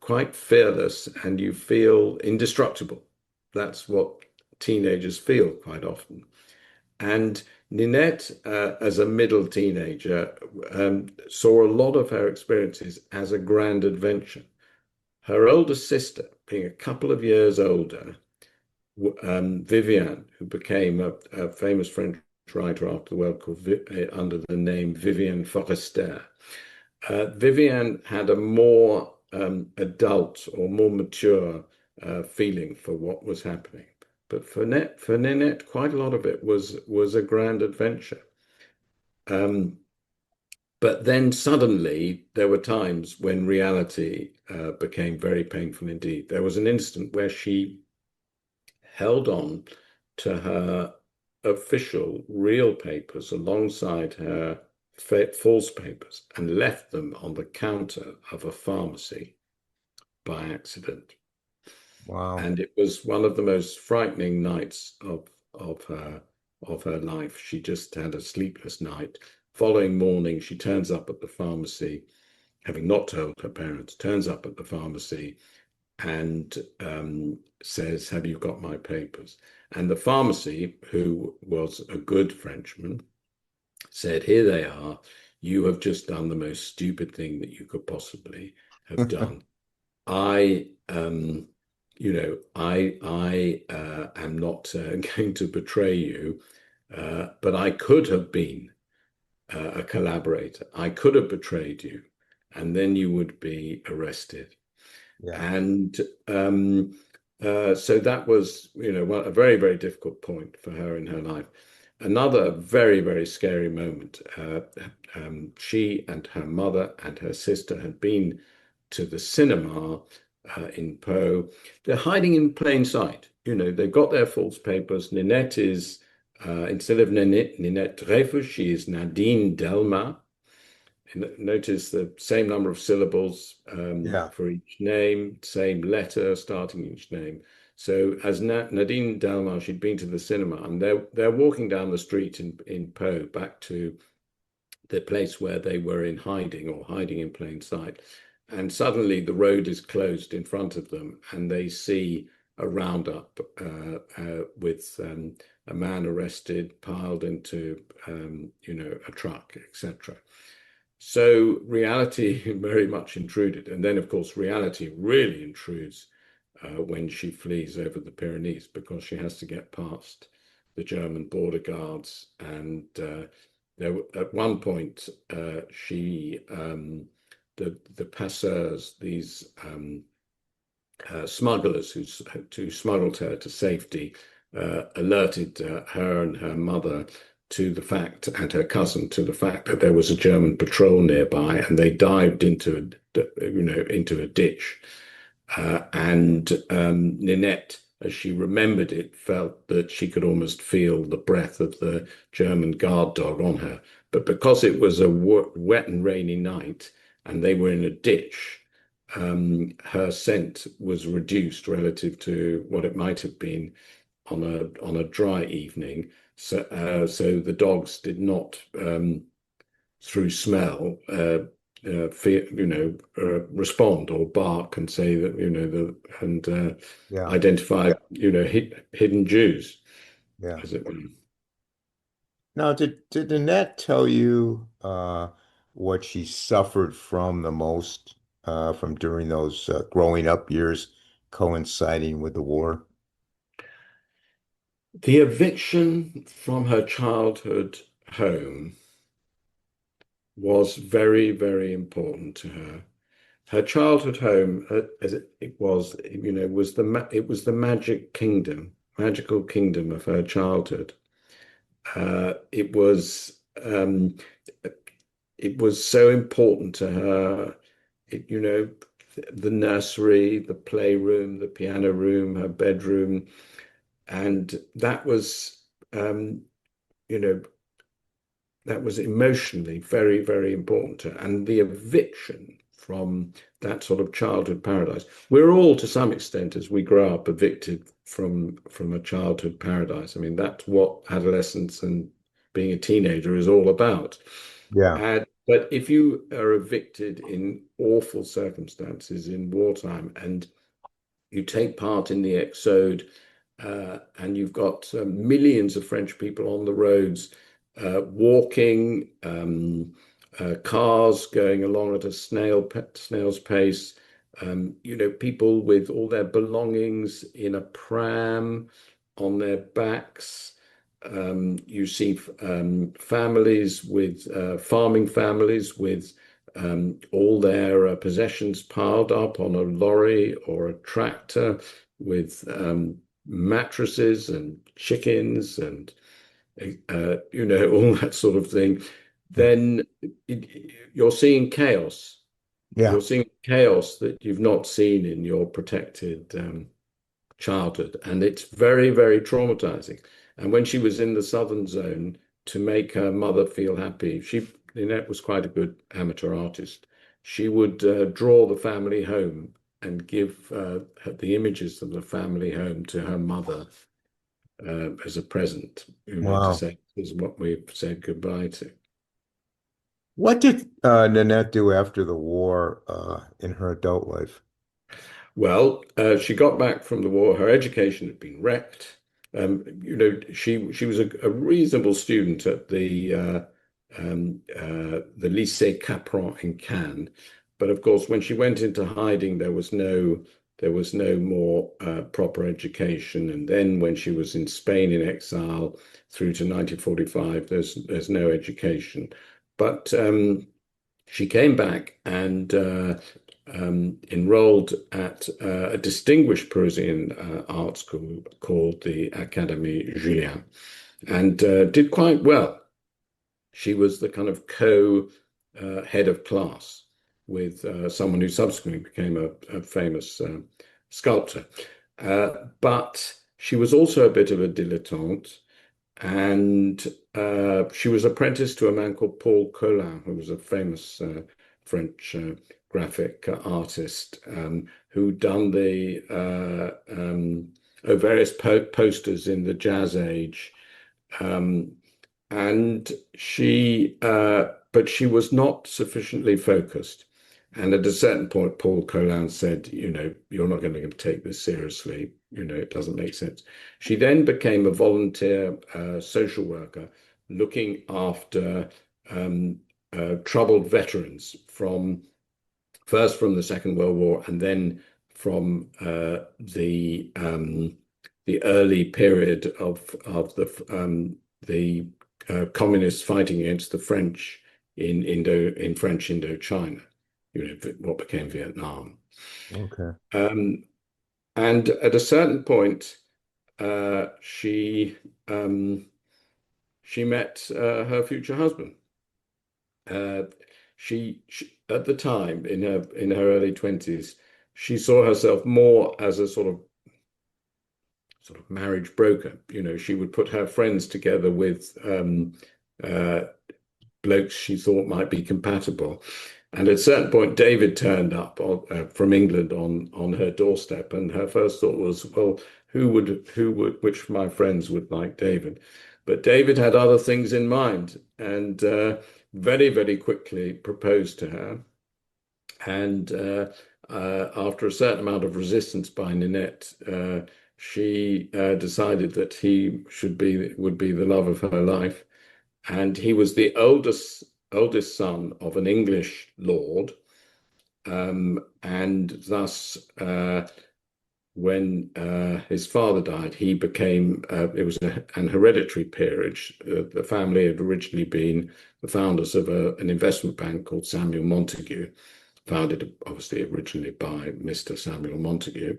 S2: quite fearless and you feel indestructible. That's what teenagers feel quite often. And Ninette, as a middle teenager, saw a lot of her experiences as a grand adventure. Her older sister, being a couple of years older, Viviane, who became a famous French writer after the war called under the name Viviane Forestier. Viviane had a more adult or more mature feeling for what was happening. But for Ninette, quite a lot of it was a grand adventure. Um, but then suddenly there were times when reality became very painful indeed. There was an instant where she held on to her official real papers alongside her false papers and left them on the counter of a pharmacy by accident.
S1: Wow.
S2: And it was one of the most frightening nights of her life. She just had a sleepless night. Following morning, she turns up at the pharmacy, having not told her parents, turns up at the pharmacy and says, "Have you got my papers?" And the pharmacy, who was a good Frenchman, said, "Here they are. You have just done the most stupid thing that you could possibly have done. I, I am not going to betray you, but I could have been a collaborator. I could have betrayed you, and then you would be arrested."
S1: Yeah.
S2: And so that was, a very, very difficult point for her in her life. Another very, very scary moment. She and her mother and her sister had been to the cinema in Pau. They're hiding in plain sight. They've got their false papers. Ninette is, instead of Ninette Dreyfus, she is Nadine Delma. Notice the same number of syllables
S1: Yeah.
S2: for each name, same letter starting each name. So as Nadine Delma, she'd been to the cinema, and they're walking down the street in Pau back to the place where they were in hiding or hiding in plain sight. And suddenly the road is closed in front of them, and they see a roundup with a man arrested, piled into a truck, etc. So reality very much intruded. And then, of course, reality really intrudes when she flees over the Pyrenees, because she has to get past the German border guards. And at one point, the passeurs, these smugglers who smuggled her to safety, alerted her and her mother to the fact, and her cousin to the fact, that there was a German patrol nearby, and they dived into a ditch. And Ninette, as she remembered it, felt that she could almost feel the breath of the German guard dog on her. But because it was a wet and rainy night, and they were in a ditch, her scent was reduced relative to what it might have been on a dry evening. So the dogs did not, through smell, respond or bark and say that, and
S1: Yeah.
S2: identify hidden Jews,
S1: Yeah.
S2: as it were.
S1: Now, did Annette tell you what she suffered from the most from during those growing up years coinciding with the war?
S2: The eviction from her childhood home was very, very important to her. Her childhood home, as it was, was the magical kingdom of her childhood. Um, it was so important to her. The nursery, the playroom, the piano room, her bedroom, and um, you know, that was emotionally very, very important to her. And the eviction from that sort of childhood paradise. We're all, to some extent, as we grow up, evicted from a childhood paradise. I mean, that's what adolescence and being a teenager is all about.
S1: Yeah.
S2: But if you are evicted in awful circumstances in wartime, and you take part in the exode, and you've got millions of French people on the roads, walking, cars going along at a snail's pace, people with all their belongings in a pram on their backs. You see families with farming families with all their possessions piled up on a lorry or a tractor, with mattresses and chickens and all that sort of thing, then you're seeing chaos.
S1: Yeah.
S2: You're seeing chaos that you've not seen in your protected childhood, and it's very, very traumatizing. And when she was in the southern zone, to make her mother feel happy, Ninette was quite a good amateur artist. She would draw the family home and give the images of the family home to her mother as a present, to
S1: Wow.
S2: say this is what we've said goodbye to.
S1: What did Ninette do after the war in her adult life?
S2: Well, she got back from the war. Her education had been wrecked. She was a reasonable student at the Lycée Capron in Cannes, but of course, when she went into hiding, there was no more proper education. And then, when she was in Spain in exile through to 1945, there's no education. But she came back and enrolled at a distinguished Parisian art school called the Académie Julian, and did quite well. She was the kind of co-head of class with someone who subsequently became a famous sculptor. But she was also a bit of a dilettante, and she was apprenticed to a man called Paul Colin, who was a famous French graphic artist who'd done the various posters in the Jazz Age. Um, and but she was not sufficiently focused. And at a certain point, Paul Colin said, you're not going to take this seriously. It doesn't make sense. She then became a volunteer social worker looking after troubled veterans first from the Second World War and then from the early period of the communists fighting against the French in French Indochina, what became Vietnam.
S1: Okay.
S2: And at a certain point, she met her future husband. She at the time in her early 20s, she saw herself more as a sort of marriage broker. She would put her friends together with uh, blokes she thought might be compatible. And at a certain point, David turned up from England on her doorstep, and her first thought was, well, which of my friends would like David? But David had other things in mind, and very, very quickly proposed to her. And after a certain amount of resistance by Ninette, she decided that he would be the love of her life. And he was the oldest son of an English lord, and thus when his father died, he became it was an hereditary peerage. The family had originally been the founders of an investment bank called Samuel Montague, founded obviously originally by Mr. Samuel Montague.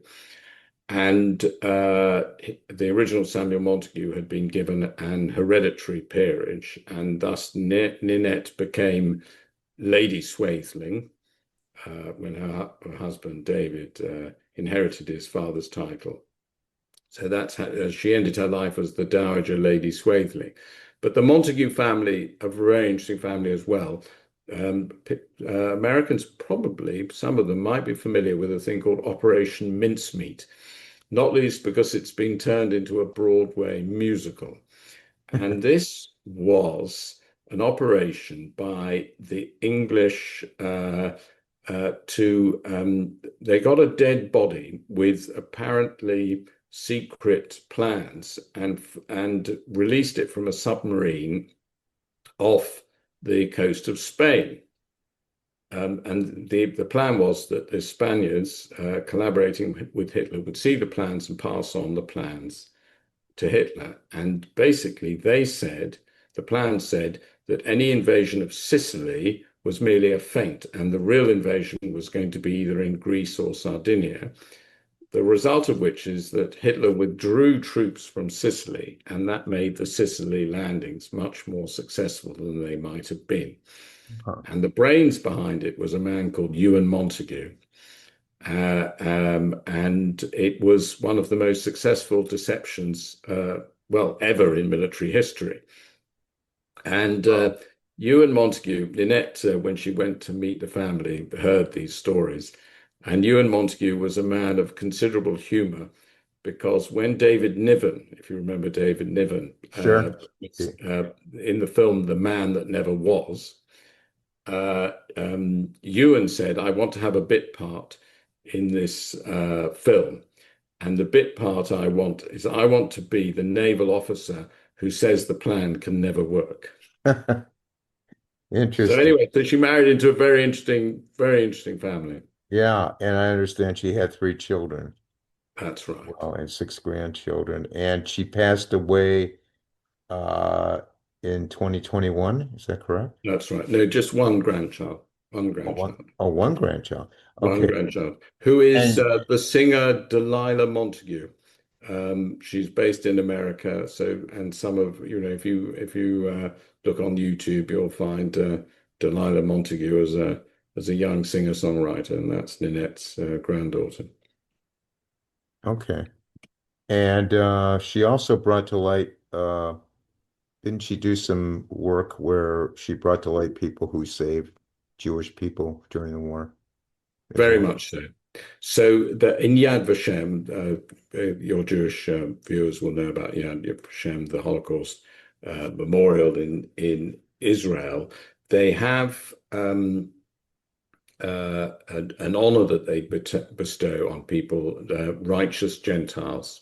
S2: And the original Samuel Montague had been given an hereditary peerage, and thus Ninette became Lady Swaithling when her husband David inherited his father's title. So that's how she ended her life as the Dowager Lady Swaithling. But the Montague family, a very interesting family as well. Americans probably, some of them might be familiar with a thing called Operation Mincemeat, not least because it's been turned into a Broadway musical. And this was an operation by the English they got a dead body with apparently secret plans and released it from a submarine off the coast of Spain. And the plan was that the Spaniards, collaborating with Hitler, would see the plans and pass on the plans to Hitler. And basically, the plan said that any invasion of Sicily was merely a feint, and the real invasion was going to be either in Greece or Sardinia. The result of which is that Hitler withdrew troops from Sicily, and that made the Sicily landings much more successful than they might have been.
S1: Huh.
S2: And the brains behind it was a man called Ewan Montagu. And it was one of the most successful deceptions, well, ever in military history. And Ewan Montagu, Ninette, when she went to meet the family, heard these stories. And Ewan Montagu was a man of considerable humor because when David Niven, if you remember David Niven,
S1: Sure.
S2: in the film The Man That Never Was, Ewan said, I want to have a bit part in this film. And the bit part I want is I want to be the naval officer who says the plan can never work. So
S1: Interesting.
S2: anyway, so she married into a very interesting family.
S1: Yeah, and I understand she had three children,
S2: That's right.
S1: well, and six grandchildren, and she passed away uh in 2021. Is that correct?
S2: That's right. No, just one grandchild. One grandchild.
S1: One grandchild.
S2: One
S1: Okay.
S2: grandchild. Who is
S1: And
S2: the singer Delilah Montague. She's based in America. So, and some of, if you look on YouTube, you'll find Delilah Montague as a young singer-songwriter, and that's Ninette's granddaughter.
S1: okay. And she also brought to light, didn't she do some work where she brought to light people who saved Jewish people during the war as
S2: Very
S1: well?
S2: much so. So in Yad Vashem, your Jewish viewers will know about Yad Vashem, the Holocaust memorial in Israel. They have an honor that they bestow on people, righteous Gentiles.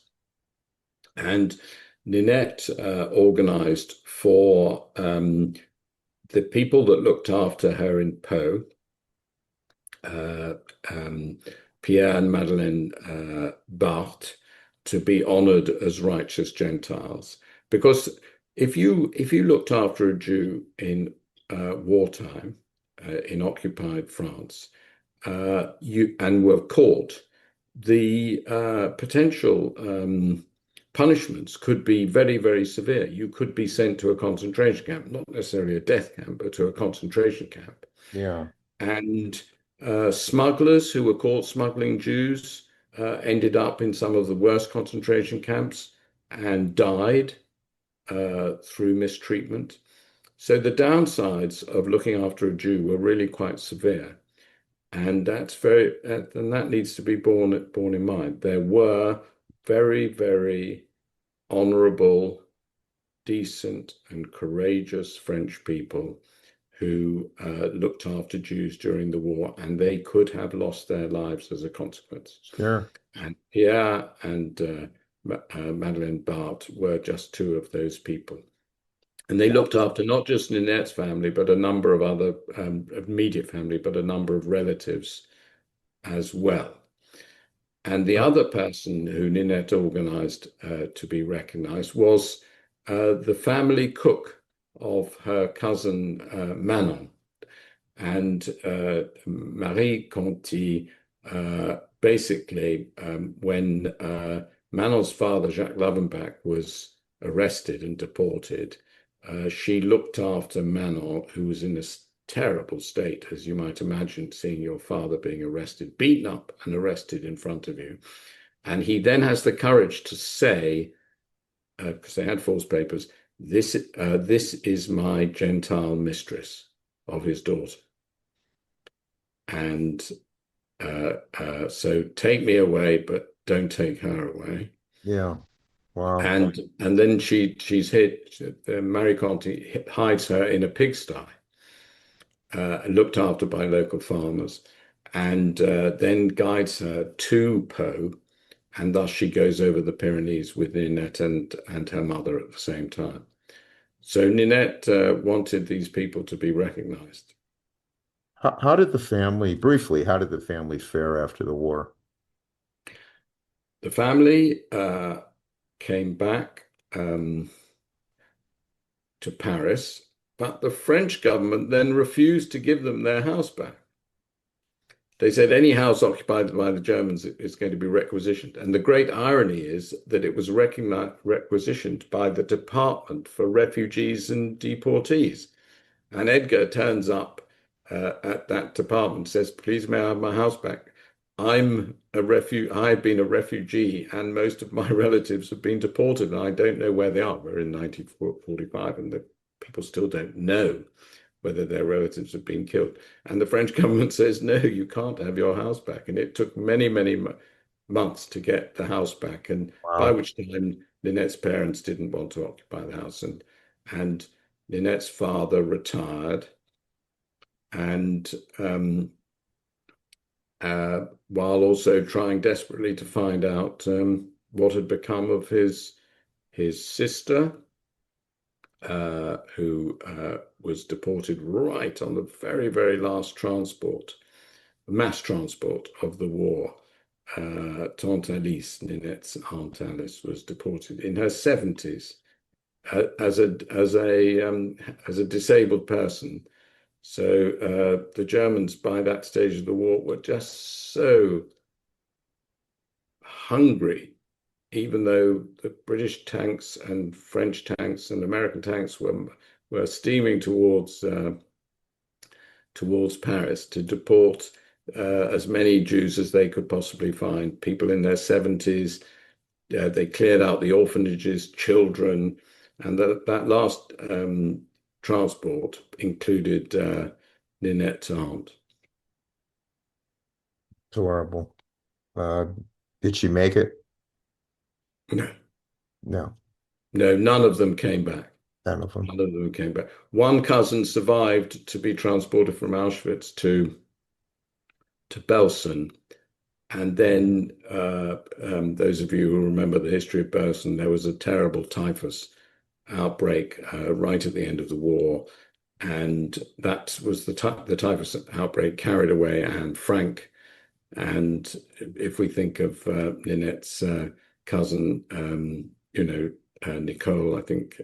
S2: And Ninette organized for the people that looked after her in Po, uh, um, Pierre and Madeleine Barthes, to be honored as righteous Gentiles. Because if you looked after a Jew in wartime in occupied France, you and were caught, the potential punishments could be very, very severe. You could be sent to a concentration camp, not necessarily a death camp, but to a concentration camp.
S1: Yeah.
S2: And smugglers who were caught smuggling Jews ended up in some of the worst concentration camps and died through mistreatment. So the downsides of looking after a Jew were really quite severe. And that needs to be borne in mind. There were very, very honorable, decent, and courageous French people who looked after Jews during the war, and they could have lost their lives as a consequence.
S1: Sure.
S2: And Pierre and Madeleine Barthes were just two of those people. And they looked after not just Ninette's family, but a number of other immediate family, but a number of relatives as well. And the other person who Ninette organized to be recognized was the family cook of her cousin Manon. And Marie Conti, basically, when Manon's father, Jacques Lovenbach, was arrested and deported, she looked after Manon, who was in a terrible state, as you might imagine, seeing your father being arrested, beaten up and arrested in front of you. And he then has the courage to say, because they had false papers, this is my Gentile mistress, of his daughter. And so take me away, but don't take her away.
S1: Yeah. Wow.
S2: And then she's Marie Conti hides her in a pigsty, looked after by local farmers, and then guides her to Po, and thus she goes over the Pyrenees with Ninette and her mother at the same time. So Ninette wanted these people to be recognized.
S1: How did the family, briefly, how did the family fare after the war?
S2: The family came back to Paris, but the French government then refused to give them their house back. they said any house occupied by the Germans is going to be requisitioned. And the great irony is that it was requisitioned by the Department for Refugees and Deportees. And Edgar turns up at that department, says, "Please, may I have my house back? I've been a refugee, and most of my relatives have been deported, and I don't know where they are." We're in 1945, and the people still don't know whether their relatives have been killed. And the French government says, "No, you can't have your house back." And it took many, many months to get the house back, and by
S1: Wow.
S2: which time Ninette's parents didn't want to occupy the house, and Ninette's father retired, and while also trying desperately to find out what had become of his sister, who was deported right on the very, very last mass transport of the war. Tante Alice, Ninette's Aunt Alice, was deported in her 70s as a disabled person. So the Germans, by that stage of the war, were just so hungry, even though the British tanks and French tanks and American tanks were steaming towards Paris to deport as many Jews as they could possibly find, people in their 70s. They cleared out the orphanages, children, and that last transport included Ninette's aunt.
S1: It's horrible. Uh, did she make it?
S2: No,
S1: No,
S2: no, none of them came back.
S1: none of them.
S2: None of them came back. One cousin survived to be transported from Auschwitz to Belsen. And then those of you who remember the history of Belsen, there was a terrible typhus outbreak right at the end of the war. And that was the typhus outbreak carried away Anne Frank. And if we think of Ninette's cousin, Nicole, I think,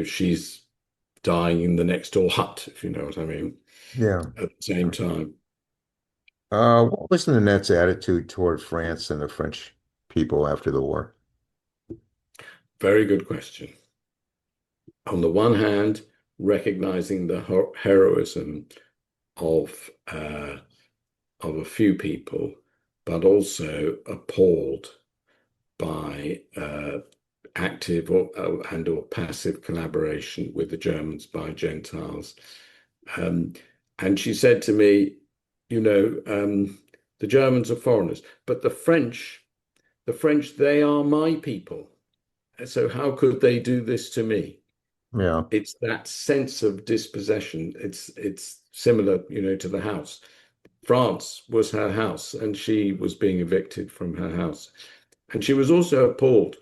S2: she's dying in the next door hut, if you know what I mean,
S1: Yeah.
S2: at the same time.
S1: What was the Net's attitude toward France and the French people after the war?
S2: Very good question. On the one hand, recognizing the heroism of a few people, but also appalled by active or passive collaboration with the Germans by Gentiles. And she said to me, the Germans are foreigners, but the French, they are my people. So how could they do this to me?
S1: Yeah.
S2: It's that sense of dispossession. It's similar, to the house. France was her house, and she was being evicted from her house. And she was also appalled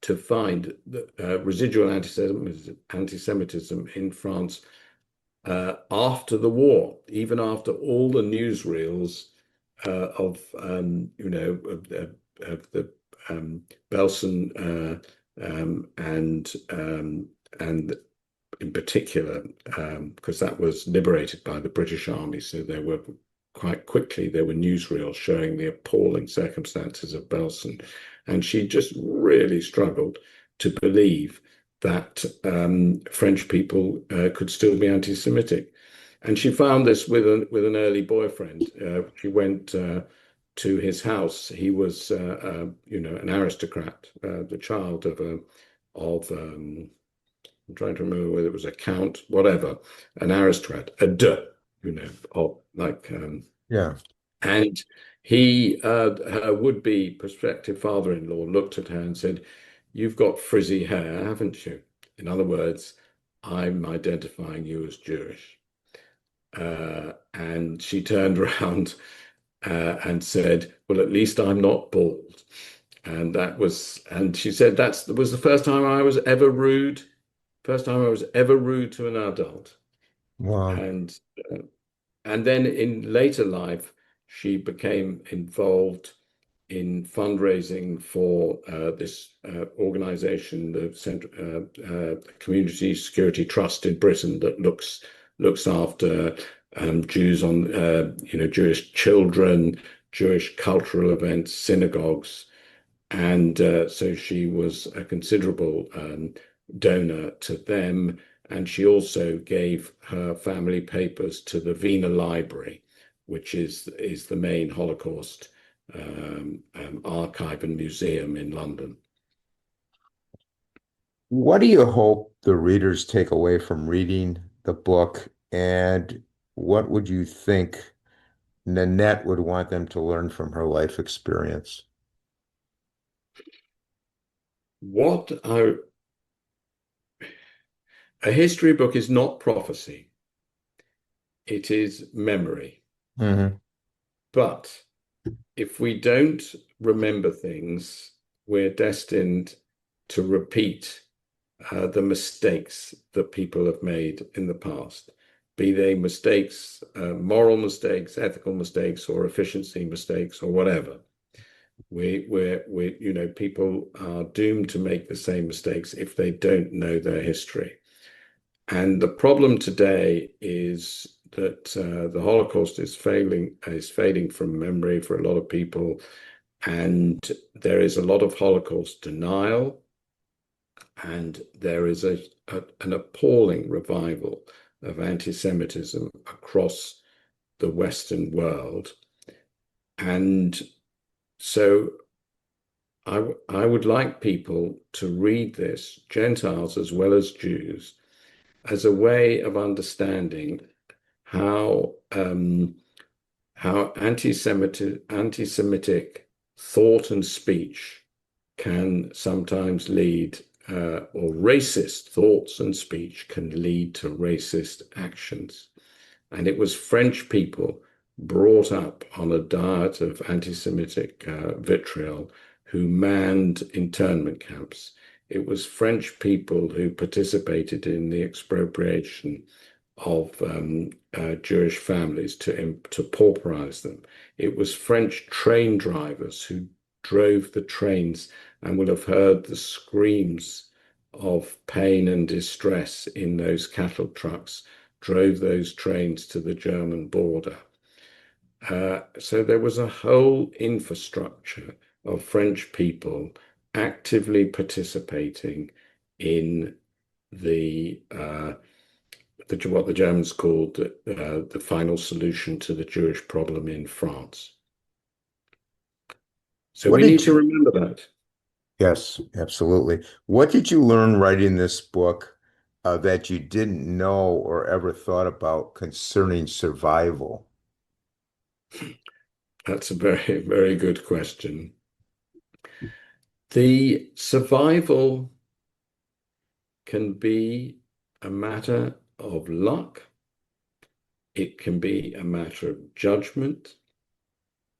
S2: to find residual anti-Semitism in France after the war, even after all the newsreels of the Belsen and in particular, because that was liberated by the British Army, so there were newsreels showing the appalling circumstances of Belsen, and she just really struggled to believe that French people could still be anti-Semitic. And she found this with an early boyfriend. She went to his house. He was, an aristocrat, the child of I'm trying to remember whether it was a count, whatever, an aristocrat,
S1: Yeah.
S2: and he, her would-be prospective father-in-law, looked at her and said, "You've got frizzy hair, haven't you? In other words, I'm identifying you as Jewish." And she turned around and said, "Well, at least I'm not bald." And she said that was the first time I was ever rude. First time I was ever rude to an adult.
S1: Wow.
S2: And and then in later life, she became involved in fundraising for this organization, the Community Security Trust in Britain, that looks after Jews on, Jewish children, Jewish cultural events, synagogues. And so she was a considerable donor to them. And she also gave her family papers to the Wiener Library, which is the main Holocaust archive and museum in London.
S1: What do you hope the readers take away from reading the book, and what would you think Ninette would want them to learn from her life experience?
S2: What I, a history book is not prophecy, it is memory.
S1: Hmm.
S2: But if we don't remember things, we're destined to repeat the mistakes that people have made in the past, be they mistakes, moral mistakes, ethical mistakes, or efficiency mistakes, or whatever. People are doomed to make the same mistakes if they don't know their history. And the problem today is that the Holocaust is fading from memory for a lot of people, and there is a lot of Holocaust denial, and there is an appalling revival of anti-Semitism across the Western world. And so I would like people to read this, Gentiles as well as Jews, as a way of understanding how anti-Semitic thought and speech can sometimes lead, or racist thoughts and speech can lead to racist actions. And it was French people brought up on a diet of anti-Semitic vitriol who manned internment camps. It was French people who participated in the expropriation of Jewish families to pauperize them. It was French train drivers who drove the trains and will have heard the screams of pain and distress in those cattle trucks, drove those trains to the German border. So there was a whole infrastructure of French people actively participating in the what the Germans called the final solution to the Jewish problem in France. So
S1: What
S2: we need
S1: did
S2: to
S1: you,
S2: remember that.
S1: yes, absolutely. What did you learn writing this book that you didn't know or ever thought about concerning survival?
S2: That's a very, very good question. The survival can be a matter of luck. It can be a matter of judgment.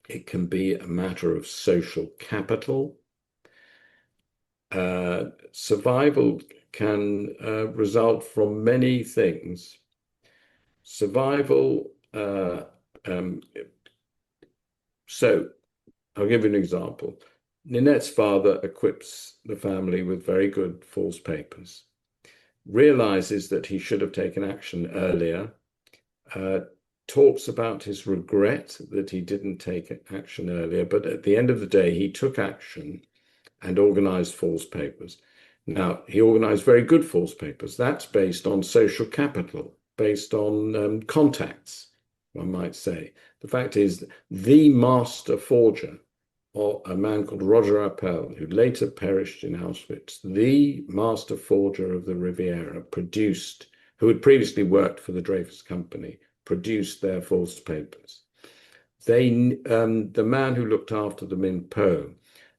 S2: It can be a matter of social capital. Survival can result from many things. Survival, so I'll give you an example. Ninette's father equips the family with very good false papers, realizes that he should have taken action earlier, talks about his regret that he didn't take action earlier, but at the end of the day, he took action and organized false papers. Now, he organized very good false papers. That's based on social capital, based on contacts, one might say. The fact is, the master forger, or a man called Roger Appel, who later perished in Auschwitz, the master forger of the Riviera, who had previously worked for the Dreyfus Company, produced their false papers. The man who looked after them in Pau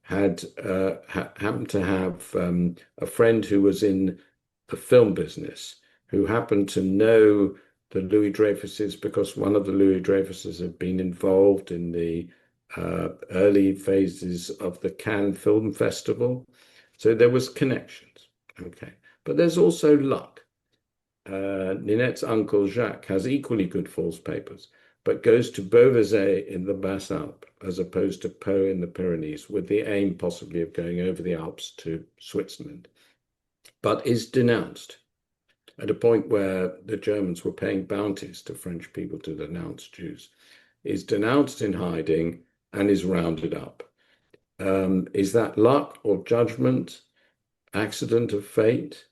S2: happened to have a friend who was in the film business, who happened to know the Louis Dreyfuses because one of the Louis Dreyfuses had been involved in the early phases of the Cannes Film Festival. So there was connections. Okay. But there's also luck. Ninette's uncle Jacques has equally good false papers, but goes to Beauvais in the Basses-Alpes as opposed to Pau in the Pyrenees, with the aim possibly of going over the Alps to Switzerland, but is denounced. at a point where the Germans were paying bounties to French people to denounce Jews, is denounced in hiding and is rounded up. Is that luck or judgment, accident of fate?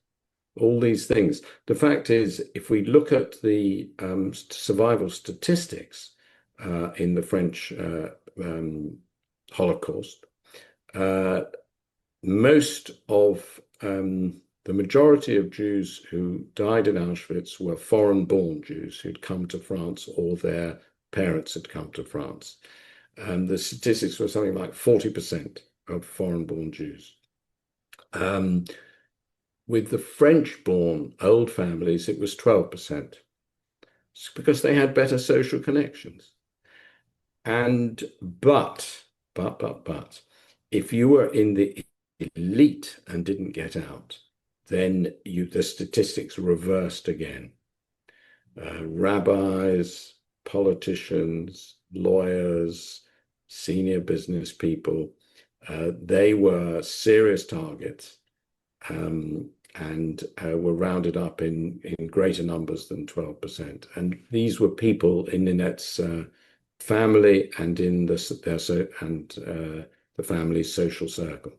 S2: All these things. The fact is, if we look at the survival statistics in the French Holocaust, most of the majority of Jews who died in Auschwitz were foreign-born Jews who'd come to France or their parents had come to France. The statistics were something like 40% of foreign-born Jews. With the French-born old families, it was 12%. It's because they had better social connections. But, if you were in the elite and didn't get out, then the statistics reversed again. Rabbis, politicians, lawyers, senior business people, they were serious targets and were rounded up in greater numbers than 12%. And these were people in Ninette's family and in the family's social circle.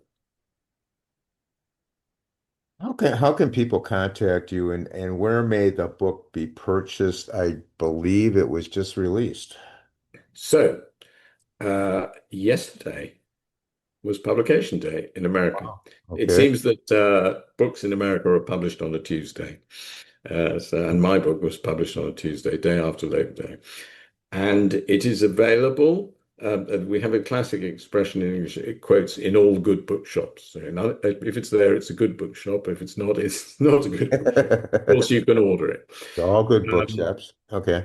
S1: How can people contact you, and where may the book be purchased? I believe it was just released.
S2: So yesterday was publication day in America.
S1: Okay.
S2: It seems that books in America are published on a Tuesday. And my book was published on a Tuesday, day after Labor Day. And it is available. We have a classic expression in English, it quotes, in all good bookshops. So if it's there, it's a good bookshop. If it's not, it's not a good bookshop. Of course, you can order it.
S1: All good bookshops. Okay.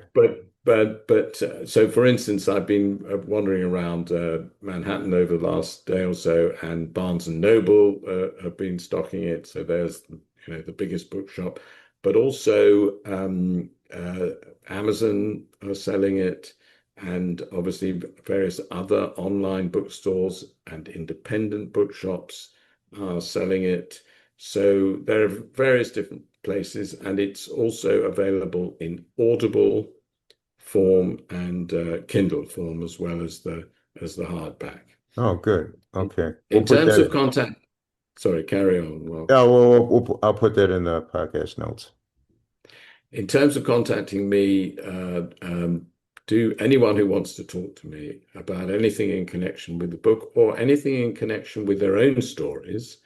S2: So for instance, I've been wandering around Manhattan over the last day or so, and Barnes and Noble have been stocking it. So there's the biggest bookshop, but also Amazon are selling it, and obviously various other online bookstores and independent bookshops are selling it. So there are various different places, and it's also available in Audible form and Kindle form, as well as the hardback.
S1: Oh, good. Okay.
S2: In terms of contact, sorry, carry on. Well,
S1: yeah, I'll put that in the podcast notes.
S2: in terms of contacting me, do anyone who wants to talk to me about anything in connection with the book or anything in connection with their own stories,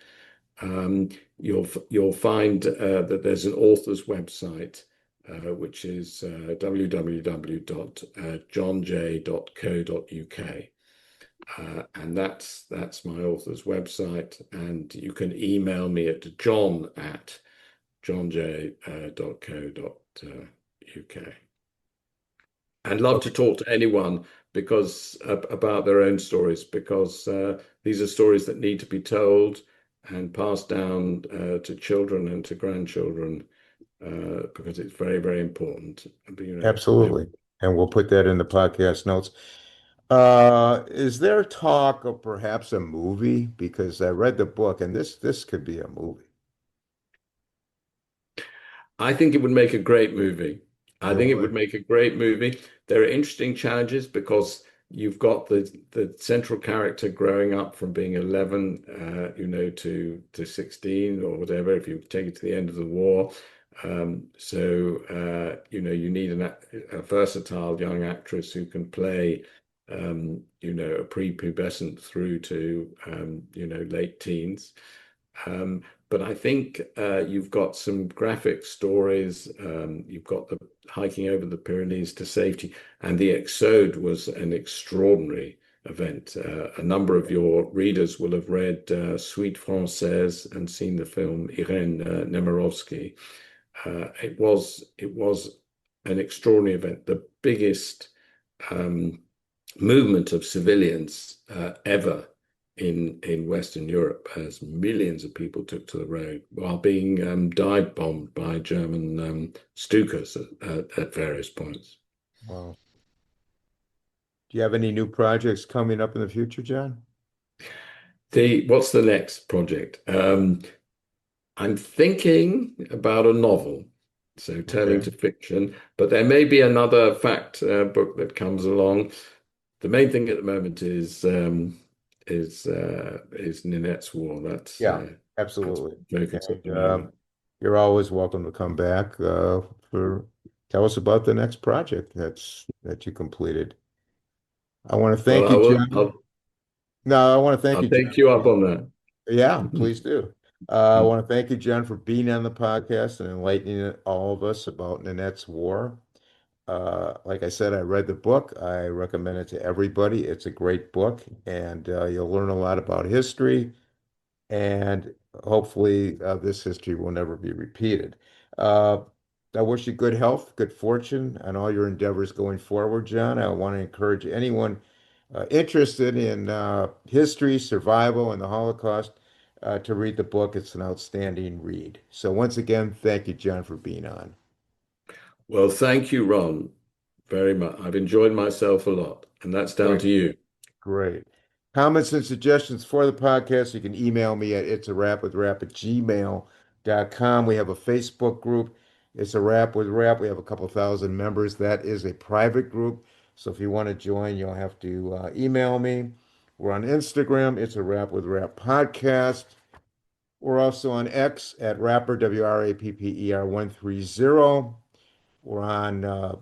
S2: you'll find that there's an author's website, which is www.johnj.co.uk. And that's my author's website. And you can email me at john@johnj.co.uk. And love to talk to anyone about their own stories, because these are stories that need to be told and passed down to children and to grandchildren, because it's very, very important.
S1: Absolutely. And we'll put that in the podcast notes. Is there talk of perhaps a movie? Because I read the book, and this could be a movie.
S2: I think it would make a great movie. I think it would make a great movie. There are interesting challenges because you've got the central character growing up from being 11, to 16 or whatever, if you take it to the end of the war. You need a versatile young actress who can play, a prepubescent through to, late teens. But I think you've got some graphic stories. You've got the hiking over the Pyrenees to safety, and the Exode was an extraordinary event. A number of your readers will have read Suite Française and seen the film Irène Nemirovsky. It was an extraordinary event, the biggest movement of civilians ever in Western Europe, as millions of people took to the road while being dive bombed by German Stukas at various points.
S1: Wow. Do you have any new projects coming up in the future, John?
S2: What's the next project? I'm thinking about a novel. so turning
S1: Okay.
S2: to fiction. But there may be another fact book that comes along. The main thing at the moment is Ninette's War.
S1: Yeah,
S2: That's
S1: absolutely.
S2: focus at
S1: And
S2: the moment.
S1: you're always welcome to come back for tell us about the next project that you completed. I want to
S2: Well,
S1: thank you, John.
S2: I'll
S1: No, I want to thank
S2: I'll
S1: you, John,
S2: take you up on that.
S1: yeah, please do. I want to thank you, John, for being on the podcast and enlightening all of us about Nanette's War. Like I said, I read the book. I recommend it to everybody. It's a great book, and you'll learn a lot about history, and hopefully, this history will never be repeated. Uh, I wish you good health, good fortune, and all your endeavors going forward, John. I want to encourage anyone interested in history, survival, and the Holocaust to read the book. It's an outstanding read. So, once again, thank you, John, for being on.
S2: Well, thank you, Ron, very much. I've enjoyed myself a lot, and that's down
S1: Great.
S2: to you.
S1: Great. Comments and suggestions for the podcast, you can email me at itsawrapwithrap@gmail.com. We have a Facebook group. It's a Rap with Rap. We have a couple thousand members. That is a private group. So if you want to join, you'll have to email me. We're on Instagram. It's a Rap with Rap podcast. We're also on X at Rapper, WRAPPER 130. We're on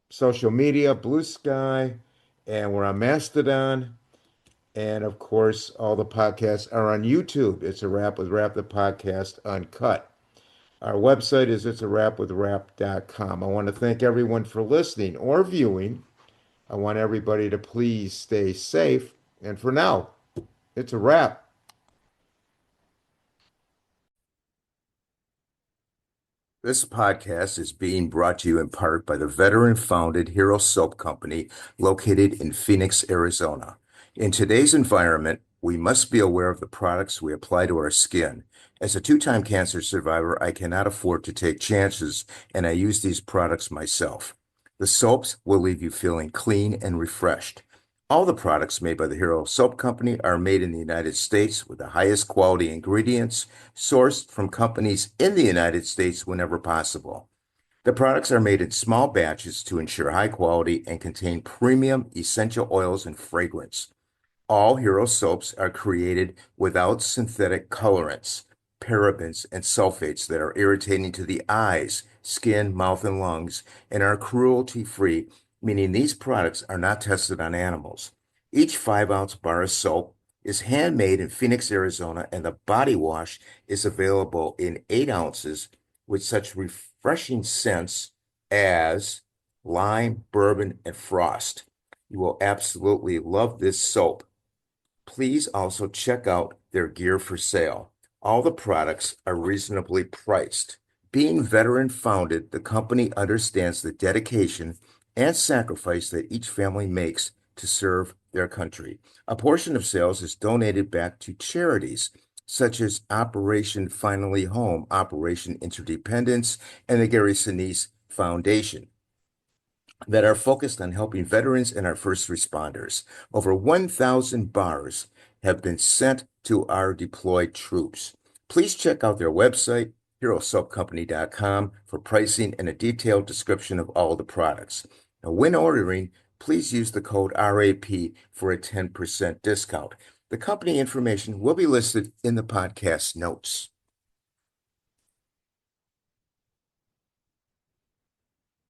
S1: social media, Blue Sky, and we're on Mastodon. And of course, all the podcasts are on YouTube. It's a Rap with Rap, the podcast uncut. Our website is itsawrapwithrap.com. I want to thank everyone for listening or viewing. I want everybody to please stay safe. And for now, it's a wrap. This podcast is being brought to you in part by the veteran-founded Hero Soap Company located in Phoenix, Arizona. In today's environment, we must be aware of the products we apply to our skin. As a two-time cancer survivor, I cannot afford to take chances, and I use these products myself. The soaps will leave you feeling clean and refreshed. All the products made by the Hero Soap Company are made in the United States with the highest quality ingredients sourced from companies in the United States whenever possible. The products are made in small batches to ensure high quality and contain premium essential oils and fragrance. All hero soaps are created without synthetic colorants, parabens, and sulfates that are irritating to the eyes, skin, mouth, and lungs, and are cruelty-free, meaning these products are not tested on animals. Each 5-ounce bar of soap is handmade in Phoenix, Arizona, and the body wash is available in 8 ounces with such refreshing scents as lime, bourbon, and frost. You will absolutely love this soap. Please also check out their gear for sale. All the products are reasonably priced. Being veteran founded, the company understands the dedication and sacrifice that each family makes to serve their country. A portion of sales is donated back to charities such as Operation Finally Home, Operation Interdependence, and the Gary Sinise Foundation that are focused on helping veterans and our first responders. Over 1,000 bars have been sent to our deployed troops. Please check out their website, herosoapcompany.com, for pricing and a detailed description of all the products. Now, when ordering, please use the code RAP for a 10% discount. The company information will be listed in the podcast notes.